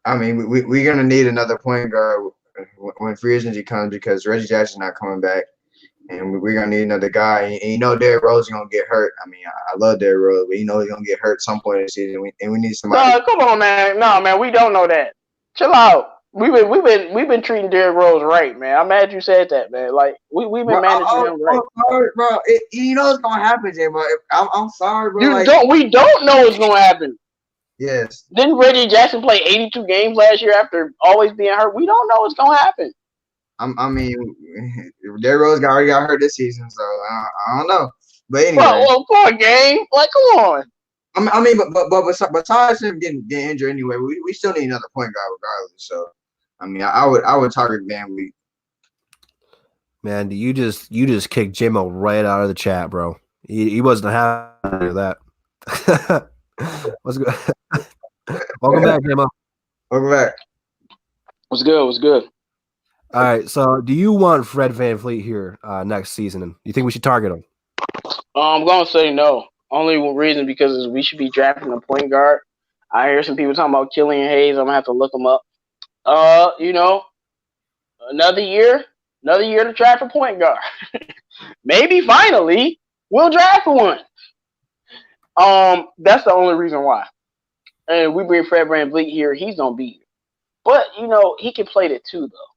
I mean, we're gonna need another point guard when free agency comes because Reggie Jackson's not coming back, and we're gonna need another guy. And you know, Derrick Rose is gonna get hurt. I mean, I love Derrick Rose, but you know he's gonna get hurt at some point in the season, and we need somebody. No, come on, man. No, man, we don't know that. Chill out. We've been treating Derrick Rose right, man. I'm mad you said that, man. Like we've been managing him right, bro. You know it's gonna happen, Jay. Bro. I'm sorry, bro. We don't know what's gonna happen. Yes. Didn't Reggie Jackson play 82 games last year after always being hurt? We don't know what's gonna happen. I mean, Derrick Rose already got hurt this season, so I don't know. But anyway, well, for a game, like come on. I mean, but besides him getting injured anyway, we still need another point guard regardless. So, I mean, I would target Van Fleet. Man, you just kicked J-Mo right out of the chat, bro. He wasn't happy with that. What's good? Welcome back, J-Mo. Welcome back. What's good? All right, so do you want Fred Van Fleet here next season? And you think we should target him? I'm gonna say no. Only reason because we should be drafting a point guard. I hear some people talking about Killian Hayes. I'm gonna have to look him up. You know, another year to draft a point guard. Maybe finally we'll draft one. That's the only reason why. And we bring Fred Van Vliet here, he's gonna be here. But you know, he can play the 2 though.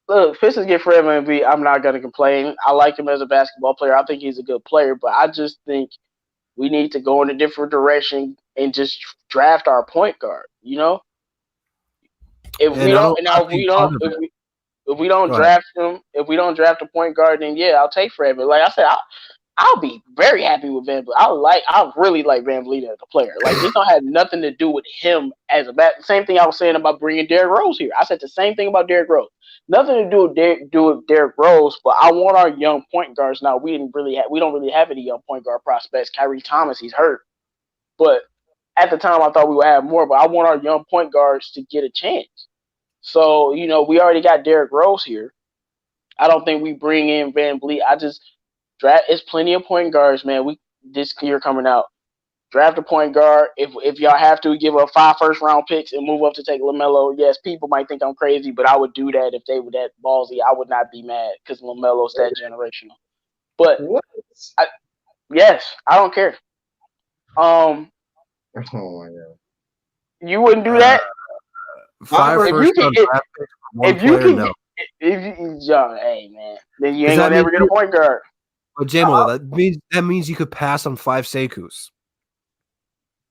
Look, Pistons get Fred Van Vliet, I'm not gonna complain. I like him as a basketball player. I think he's a good player, but I just think we need to go in a different direction and just draft our point guard. You know, if we don't draft him, if we don't draft a point guard, then yeah, I'll take Fred. But like I said, I'll be very happy with Van Vliet. I really like Van Vliet as a player. Like this don't have nothing to do with him as a Same thing I was saying about bringing Derrick Rose here. I said the same thing about Derrick Rose. Nothing to do with Derrick Rose, but I want our young point guards now. We don't really have any young point guard prospects. Kyrie Thomas, he's hurt, but at the time I thought we would have more. But I want our young point guards to get a chance. So you know, we already got Derrick Rose here. I don't think we bring in Van Vliet. It's plenty of point guards, man. This year coming out, draft a point guard. If y'all have to give up 5 first-round picks and move up to take LaMelo, yes, people might think I'm crazy, but I would do that if they were that ballsy. I would not be mad because LaMelo's that generational. But yes, I don't care. Oh my God. You wouldn't do that? 5 first-round draft picks for one player, no. Hey man, then you ain't gonna ever get a point guard. But J-Mo, that means you could pass on 5 Sekous.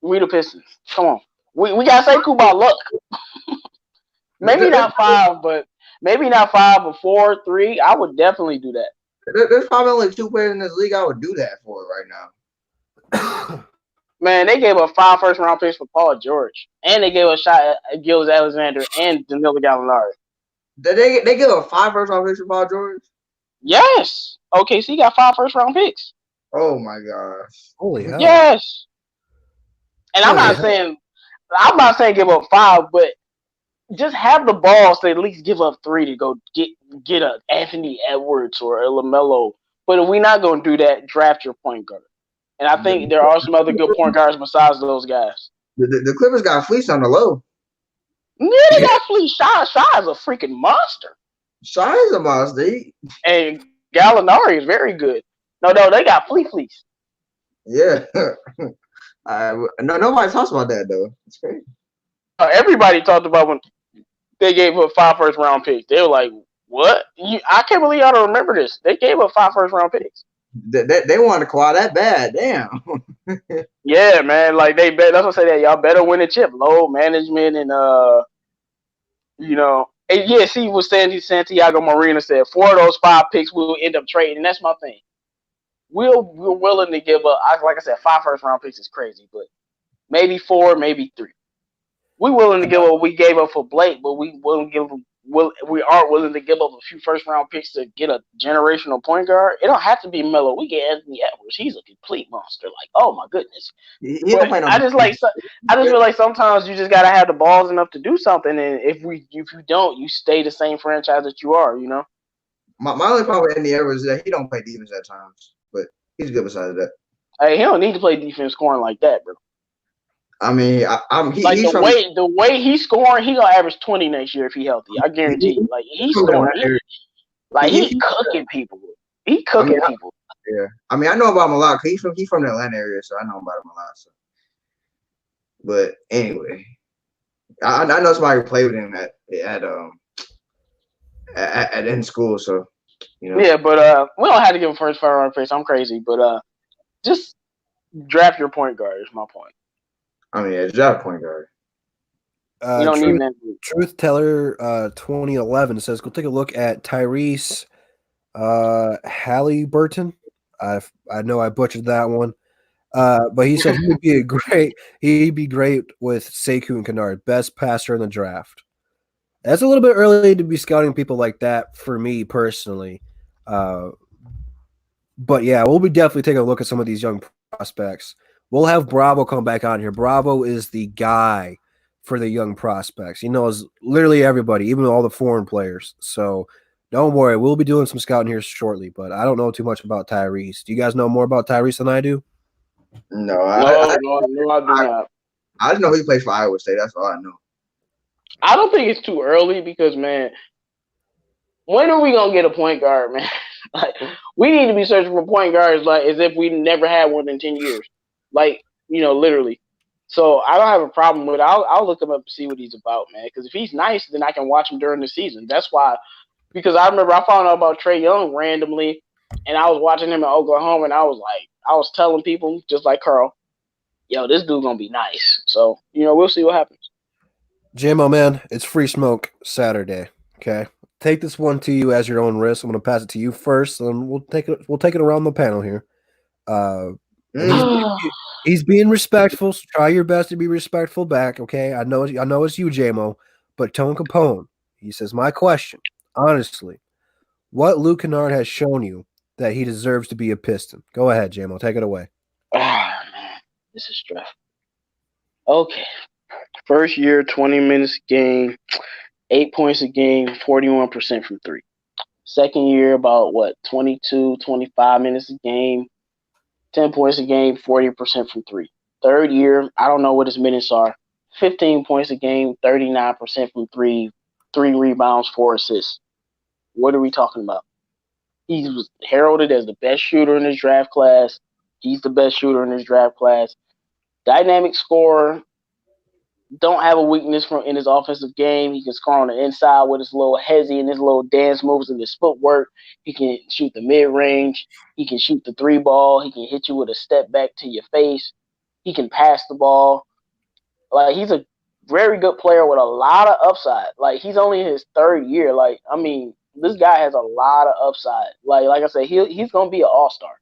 We the Pistons. Come on. We got Sekou by luck. Maybe not 5, but 4, 3. I would definitely do that. There's probably only 2 players in this league I would do that for right now. Man, they gave up 5 first-round picks for Paul George, and they gave a shot at Gilles Alexander and Danilo Gallinari. They give a 5 first-round picks for Paul George? Yes. OKC got 5 first-round picks. Oh my gosh! Holy hell! Yes. And I'm Holy not hell. saying give up 5, but just have the balls to at least give up 3 to go get a Anthony Edwards or a LaMelo. But if we're not going to do that, draft your point guard. And I think there are some other good point guards besides those guys. The Clippers got fleeced on the low. Yeah, they got fleeced. Shai is a freaking monster. Shai is a monster. And Gallinari is very good. No, they got fleeced. Yeah. Nobody talks about that though. It's crazy. Everybody talked about when they gave up 5 first-round picks. They were like, "What? I can't believe y'all don't remember this. They gave up 5 first-round picks." They wanted to Kawhi that bad. Damn. Yeah, man. Like that's what I say. That y'all better win a chip. Low management and And yeah. See what Santiago Marina said. 4 of those 5 picks we'll end up trading. And that's my thing. We're willing to give up. Like I said, 5 first-round picks is crazy, but maybe 4, maybe 3. We're willing to give up what we gave up for Blake, but we aren't willing to give up a few first-round picks to get a generational point guard. It don't have to be Melo. We get Anthony Edwards. He's a complete monster. Like, oh my goodness. He don't play no I just feel like sometimes you just gotta have the balls enough to do something, and if you don't, you stay the same franchise that you are. My only problem with Anthony Edwards is that he don't play defense at times, but he's good besides that. Hey, he don't need to play defense scoring like that, bro. I mean, the way he's scoring, he gonna average 20 next year if he's healthy. I guarantee you. Like he's scoring, he's cooking people. He cooking people. Yeah, I mean, I know about him a lot. Cause he's from the Atlanta area, so I know about him a lot. So. But anyway, I know somebody who played with him at in school, so Yeah, but we don't have to give him first round picks. I'm crazy, but just draft your point guard is my point. I mean, it's draft point guard. You don't need that. Truth Teller 2011 says, go take a look at Tyrese Halliburton. I know I butchered that one. But he said he'd be great with Sekou and Kennard, best passer in the draft. That's a little bit early to be scouting people like that for me personally. But yeah, we'll be definitely taking a look at some of these young prospects. We'll have Bravo come back on here. Bravo is the guy for the young prospects. He knows literally everybody, even all the foreign players. So don't worry, we'll be doing some scouting here shortly, but I don't know too much about Tyrese. Do you guys know more about Tyrese than I do? No, I do not. I just know he plays for Iowa State. That's all I know. I don't think it's too early because, man, when are we gonna get a point guard, man? Like, we need to be searching for point guards like as if we never had one in 10 years. Like, literally. So I don't have a problem with it. I'll look him up and see what he's about, man. Because if he's nice, then I can watch him during the season. That's why. Because I remember I found out about Trae Young randomly, and I was watching him in Oklahoma, and I was telling people, just like Carl, yo, this dude gonna be nice. So, we'll see what happens. JMO, man, it's Free Smoke Saturday. Okay, take this one to you as your own risk. I'm gonna pass it to you first, and we'll take it around the panel here. He's being respectful, so try your best to be respectful back. Okay, I know it's you, JMO, but Tone Capone. He says, my question, honestly, what Luke Kennard has shown you that he deserves to be a Piston? Go ahead, JMO, take it away. Man, this is stressful. Okay. First year, 20 minutes a game, 8 points a game, 41% from 3. Second year, about 22, 25 minutes a game, 10 points a game, 40% from 3. Third year, I don't know what his minutes are. 15 points a game, 39% from 3, 3 rebounds, 4 assists. What are we talking about? He was heralded as the best shooter in his draft class. He's the best shooter in his draft class. Dynamic scorer. Don't have a weakness in his offensive game. He can score on the inside with his little hezzy and his little dance moves and his footwork. He can shoot the mid-range. He can shoot the 3-ball. He can hit you with a step back to your face. He can pass the ball. Like, he's a very good player with a lot of upside. Like, he's only in his third year. Like, I mean, this guy has a lot of upside. Like I said, he's going to be an all-star.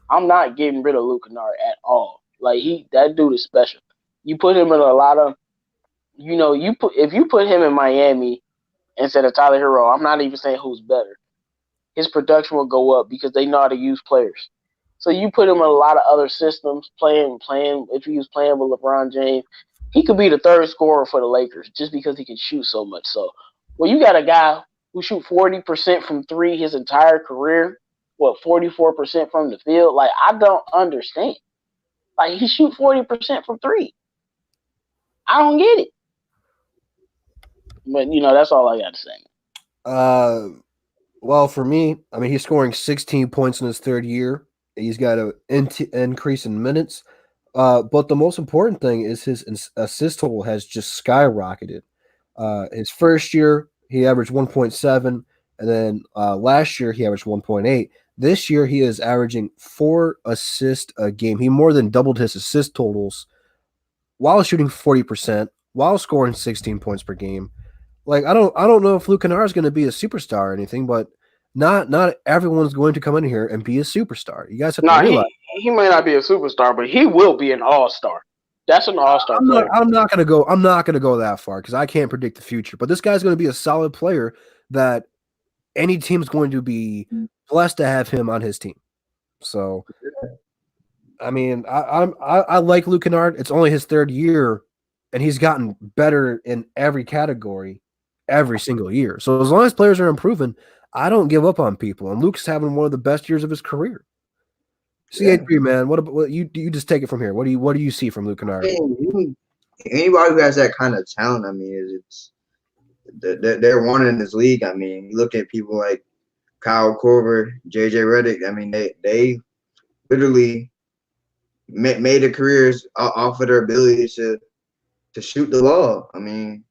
I'm not getting rid of Luke Kennard at all. Like that dude is special. You put him in a lot of, if you put him in Miami instead of Tyler Hero, I'm not even saying who's better. His production will go up because they know how to use players. So you put him in a lot of other systems, playing. If he was playing with LeBron James, he could be the third scorer for the Lakers just because he can shoot so much. So, well, you got a guy who shoot 40% from three his entire career, 44% from the field. Like, I don't understand. Like, he shoot 40% from three. I don't get it. But that's all I got to say. Well, for me, I mean, he's scoring 16 points in his third year. He's got an increase in minutes. But the most important thing is his assist total has just skyrocketed. His first year, he averaged 1.7, and then last year, he averaged 1.8. This year, he is averaging 4 assists a game. He more than doubled his assist totals while shooting 40%, while scoring 16 points per game. Like, I don't know if Luke Kennard is going to be a superstar or anything, but not everyone's going to come in here and be a superstar. You guys have to realize. He may not be a superstar, but he will be an all-star. That's an all-star player. I'm not gonna go that far because I can't predict the future. But this guy's going to be a solid player that any team's going to be blessed to have him on his team. So, I mean, I like Luke Kennard. It's only his third year, and he's gotten better in every category every single year. So as long as players are improving, I don't give up on people. And Luke's having one of the best years of his career. CA3, man, what you just take it from here? What do you see from Luke Kennard? Anybody who has that kind of talent, I mean, they're one in this league. I mean, you look at people like Kyle Korver, JJ Redick. I mean, they literally made their careers off of their ability to shoot the ball. I mean,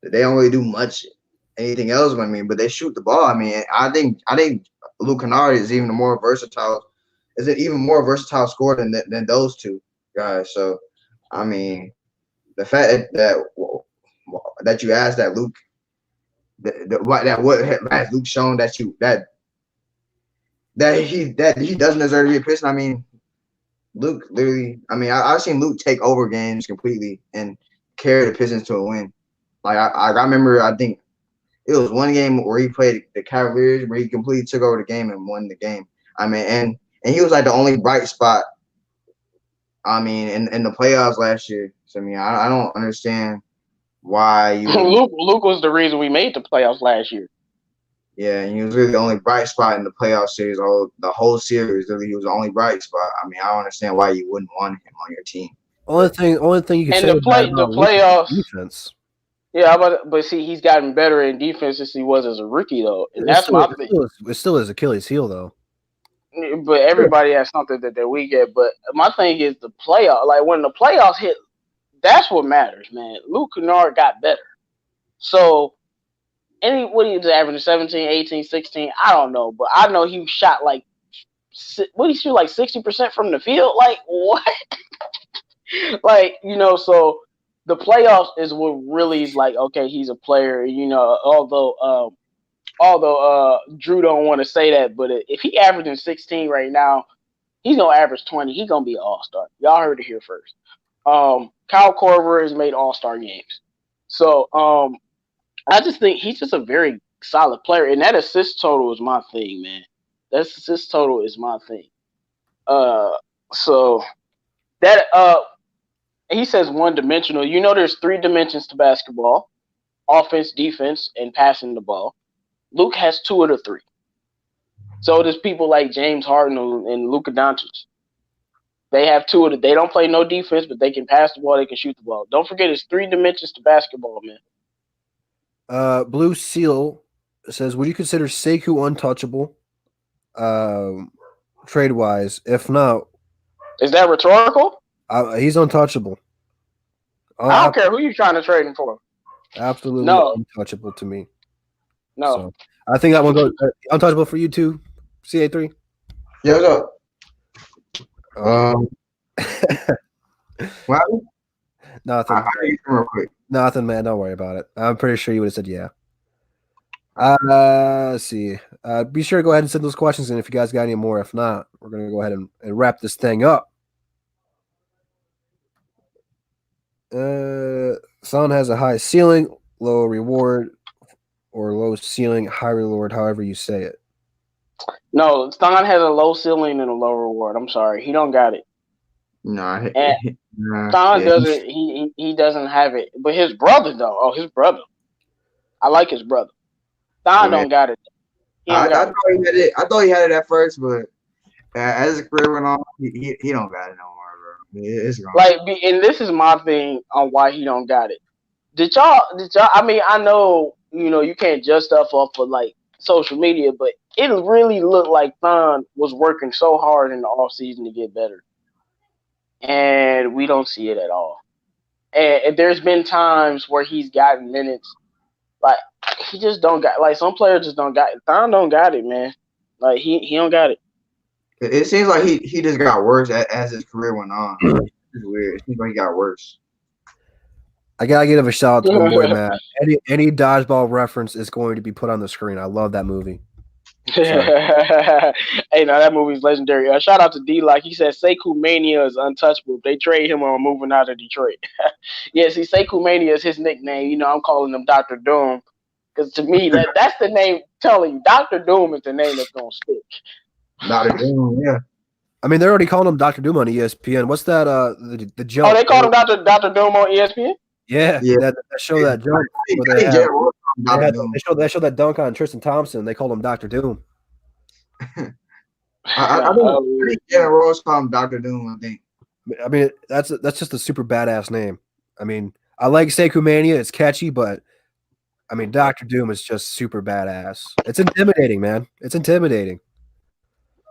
they don't really do much anything else. I mean, but they shoot the ball. I mean, I think Luke Kennard is even more versatile. Is an even more versatile scorer than those two guys. So, I mean, the fact that you asked that Luke, what has Luke shown that he doesn't deserve to be a Piston. I mean, Luke literally. I mean, I've seen Luke take over games completely and carry the Pistons to a win. Like I remember, I think it was one game where he played the Cavaliers where he completely took over the game and won the game. I mean, and he was like the only bright spot. I mean, in the playoffs last year. So I mean, I don't understand why you. Luke was the reason we made the playoffs last year. Yeah, and he was really the only bright spot in the playoff series. The whole series, really, he was the only bright spot. I mean, I don't understand why you wouldn't want him on your team. Only thing you can say about the playoffs defense. Yeah, but see, he's gotten better in defense since he was as a rookie, though, and that's my thing. It still is Achilles' heel, though. But everybody has something that they're weak at. But my thing is the playoff. Like when the playoffs hit, that's what matters, man. Luke Kennard got better. So, what he was averaging, 17, 18, 16, I don't know. But I know he shot like, what did he shoot, like 60% from the field? Like, what? Like, so the playoffs is what really is like, okay, he's a player, although Drew don't want to say that, but if he averaging 16 right now, he's going to average 20. He's going to be an all-star. Y'all heard it here first. Kyle Korver has made all-star games. So I just think he's just a very solid player, and that assist total is my thing, man. That assist total is my thing. So that he says one-dimensional. There's 3 dimensions to basketball: offense, defense, and passing the ball. Luke has 2 of the 3. So there's people like James Harden and Luka Doncic. They have 2 of the. They don't play no defense, but they can pass the ball. They can shoot the ball. Don't forget, it's 3 dimensions to basketball, man. Blue Seal says, would you consider Sekou untouchable, trade-wise? If not, is that rhetorical? He's untouchable. I don't care who you're trying to trade him for. Absolutely untouchable to me. No. So, I think that one goes untouchable for you too, CA3. Yeah, what's up? Well, nothing. real quick. Nothing, man. Don't worry about it. I'm pretty sure you would have said yeah. Let's see. Be sure to go ahead and send those questions in if you guys got any more. If not, we're gonna go ahead and wrap this thing up. Thon has a high ceiling, low reward, or low ceiling, high reward, however you say it. No, Thon has a low ceiling and a low reward. I'm sorry, he don't got it. Nah, Thon doesn't. He doesn't have it. But his brother though. Oh, his brother. I like his brother. Thon don't got it. I thought he had it. I thought he had it at first, but as his career went on, he don't got it no more, bro. It's gone. Like, and this is my thing on why he don't got it. Did y'all? I mean, I know you can't judge stuff off of like social media, but it really looked like Thon was working so hard in the off season to get better, and we don't see it at all. And there's been times where he's gotten minutes, like he just don't got. Like some players just don't got it. Thon don't got it, man. Like he don't got it. It seems like he just got worse as his career went on. It's weird. It seems like he got worse. I gotta give a shout out to my boy Matt. Any dodgeball reference is going to be put on the screen. I love that movie. Hey, now that movie's legendary. Shout out to D. Like he said, Sekou Mania is untouchable. They trade him on moving out of Detroit. Yeah, see, Sekou Mania is his nickname. I'm calling him Dr. Doom because to me that's the name. Telling you, Dr. Doom is the name that's gonna stick. Dr. Doom, yeah. I mean, they're already calling him Dr. Doom on ESPN. What's that? The jump. Oh, they called him Dr. Doom on ESPN. Yeah. That show that jump. They showed that dunk on Tristan Thompson. They called him Dr. Doom. I think Jalen Rose called him Dr. Doom. I mean, that's just a super badass name. I mean, I like Sekou Mania. It's catchy, but I mean, Dr. Doom is just super badass. It's intimidating, man. It's intimidating.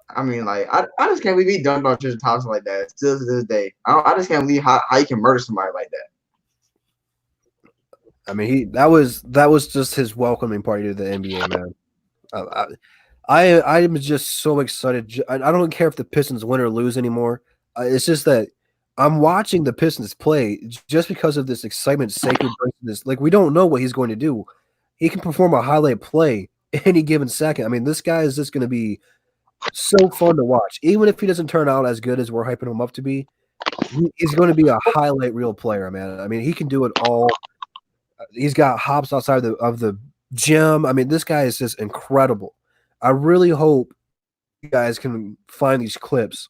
I mean, like, I just can't believe he dunked on Tristan Thompson like that. Still to this day, I just can't believe how you can murder somebody like that. I mean, that was just his welcoming party to the NBA, man. I'm just so excited. I don't care if the Pistons win or lose anymore. It's just that I'm watching the Pistons play just because of this excitement Sekou brings to this. Like, we don't know what he's going to do. He can perform a highlight play any given second. I mean, this guy is just going to be so fun to watch. Even if he doesn't turn out as good as we're hyping him up to be, he's going to be a highlight reel player, man. I mean, he can do it all. He's got hops outside of the gym. I mean, this guy is just incredible. I really hope you guys can find these clips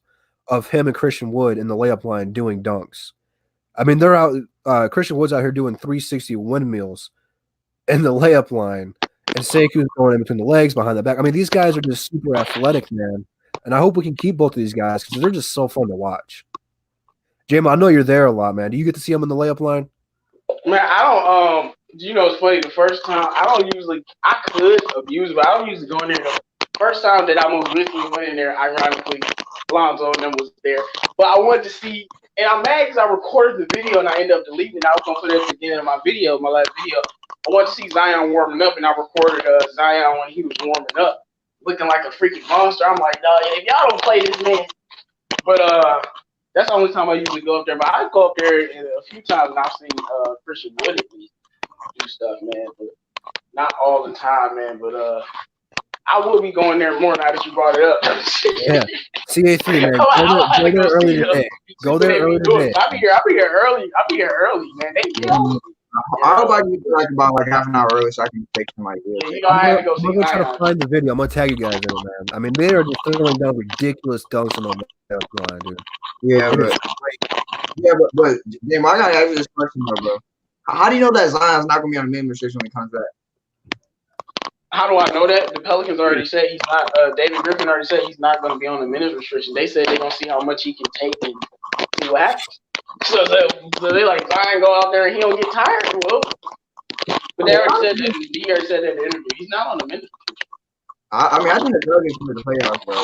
of him and Christian Wood in the layup line doing dunks. I mean, they're out. Christian Wood's out here doing 360 windmills in the layup line, and Sekou's going in between the legs, behind the back. I mean, these guys are just super athletic, man. And I hope we can keep both of these guys because they're just so fun to watch. Jim, I know you're there a lot, man. Do you get to see them in the layup line? Man, I don't. It's funny. The first time I could abuse, but I don't usually go in there. The first time that I most recently went in there, ironically, Lonzo and them was there. But I wanted to see, and I'm mad because I recorded the video and I ended up deleting it. I was gonna put it at the beginning of my last video. I wanted to see Zion warming up, and I recorded Zion when he was warming up, looking like a freaking monster. I'm like, no, if y'all don't play this man, but that's the only time I usually go up there. But I go up there a few times, and I've seen Christian Wood at least do stuff, man. But not all the time, man. But I will be going there more now that you brought it up. Yeah, CA3, man. Go there early today. Go there early today. I'll be here early, man. I hope I get like about like half an hour early so I can take some ideas. Yeah, I have to go see. I'm gonna try to find the video. I'm gonna tag you guys in it, man. I mean, they are just throwing down ridiculous dunks on the line, dude. Yeah, but Jim, I gotta ask you this question, bro. How do you know that Zion's not gonna be on a minimum restriction when he comes back? How do I know that? The Pelicans already said he's not. David Griffin already said he's not going to be on the minutes restriction. They said they're going to see how much he can take and see what happens. So they like Zion go out there and he don't get tired. Well, but they already said that. He already said that in the interview. He's not on the minutes restriction. I mean, I think the Pelicans are the playoffs, bro.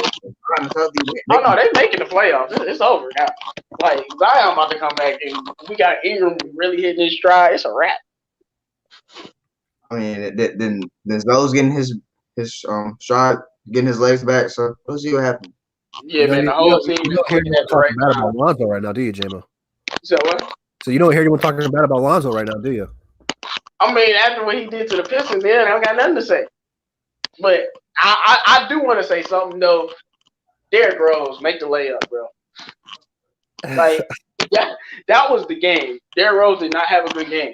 Oh no, they're making the playoffs. It's over now. Like Zion about to come back, and we got Ingram really hitting his stride. It's a wrap. I mean, then Zo's getting his stride, getting his legs back. So we'll see what happens. Yeah, man. The whole team is talking bad about Lonzo right now, do you, J-Mo? So what? So you don't hear anyone talking bad about Lonzo right now, do you? I mean, after what he did to the Pistons, I don't got nothing to say. But I do want to say something though. Derrick Rose, make the layup, bro. Like, yeah, that was the game. Derrick Rose did not have a good game.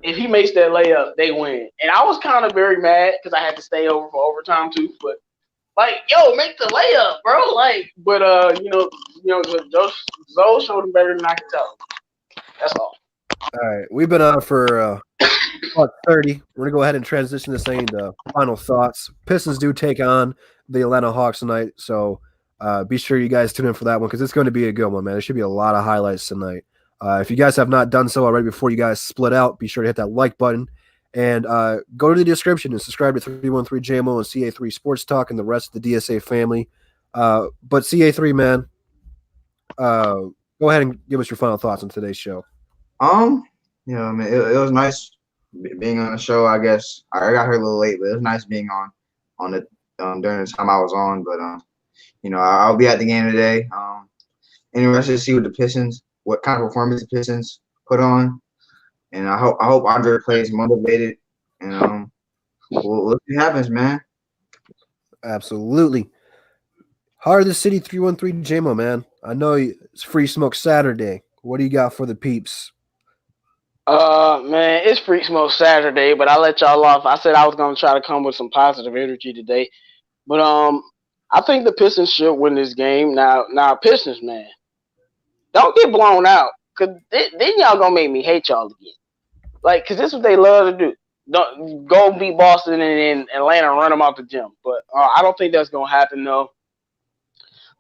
If he makes that layup, they win. And I was kind of very mad because I had to stay over for overtime too. But like, yo, make the layup, bro. Like, but Zoe showed him better than I could tell. That's all. All right, we've been on for about 30. We're gonna go ahead and transition this thing into final thoughts. Pistons do take on the Atlanta Hawks tonight, so be sure you guys tune in for that one because it's going to be a good one, man. There should be a lot of highlights tonight. If you guys have not done so already before you guys split out, be sure to hit that like button and go to the description and subscribe to 313 JMO and CA3 Sports Talk and the rest of the DSA family. But CA3, man, go ahead and give us your final thoughts on today's show. You know, I mean, it was nice being on the show. I guess I got here a little late, but it was nice being on it during the time I was on. But you know, I'll be at the game today. Interested to see what kind of performance the Pistons put on, and I hope Andre plays motivated, and we'll see what happens, man. Absolutely. Heart of the City 313 JMO, man. I know it's Free Smoke Saturday. What do you got for the peeps? Man, it's Freak Smoke Saturday, but I let y'all off. I said I was gonna try to come with some positive energy today, but I think the Pistons should win this game. Now, Pistons, man, don't get blown out, cause then y'all gonna make me hate y'all again. Like, cause this is what they love to do. Don't go beat Boston and then Atlanta and run them out the gym. But I don't think that's gonna happen though.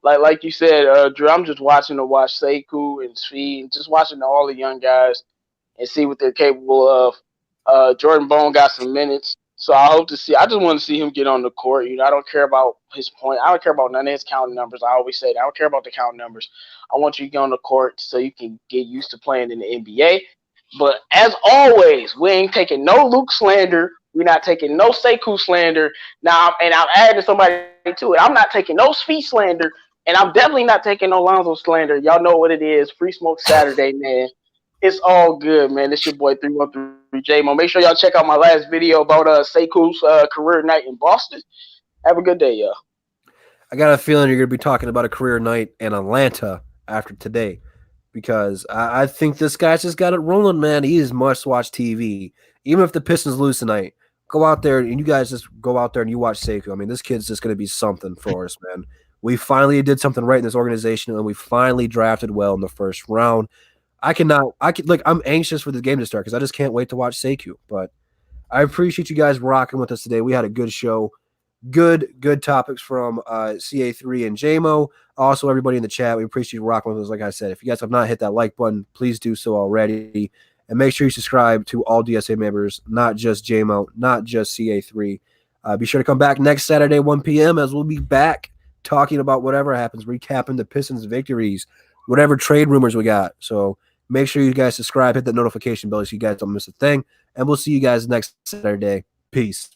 Like you said, Drew, I'm just watching Sekou and Svi, and just watching all the young guys and see what they're capable of. Jordan Bone got some minutes, so I hope to see. I just want to see him get on the court. You know, I don't care about his point. I don't care about none of his counting numbers. I always say that. I don't care about the counting numbers. I want you to get on the court so you can get used to playing in the NBA. But as always, we ain't taking no Luke slander. We're not taking no Sekou slander. Now, and I'm adding somebody to it. I'm not taking no Svi slander, and I'm definitely not taking no Lonzo slander. Y'all know what it is. Free Smoke Saturday, man. It's all good, man. This your boy 313 JMO. Make sure y'all check out my last video about Sekou's career night in Boston. Have a good day, y'all. I got a feeling you're going to be talking about a career night in Atlanta after today because I think this guy's just got it rolling, man. He is must-watch TV. Even if the Pistons lose tonight, go out there and you guys just go out there and you watch Sekou. I mean, this kid's just going to be something for us, man. We finally did something right in this organization, and we finally drafted well in the first round. I'm anxious for the game to start because I just can't wait to watch Sekou. But I appreciate you guys rocking with us today. We had a good show. Good topics from CA3 and JMO. Also, everybody in the chat, we appreciate you rocking with us. Like I said, if you guys have not hit that like button, please do so already. And make sure you subscribe to all DSA members, not just JMO, not just CA3. Be sure to come back next Saturday, 1 p.m., as we'll be back talking about whatever happens, recapping the Pistons' victories, whatever trade rumors we got. So make sure you guys subscribe, hit that notification bell so you guys don't miss a thing. And we'll see you guys next Saturday. Peace.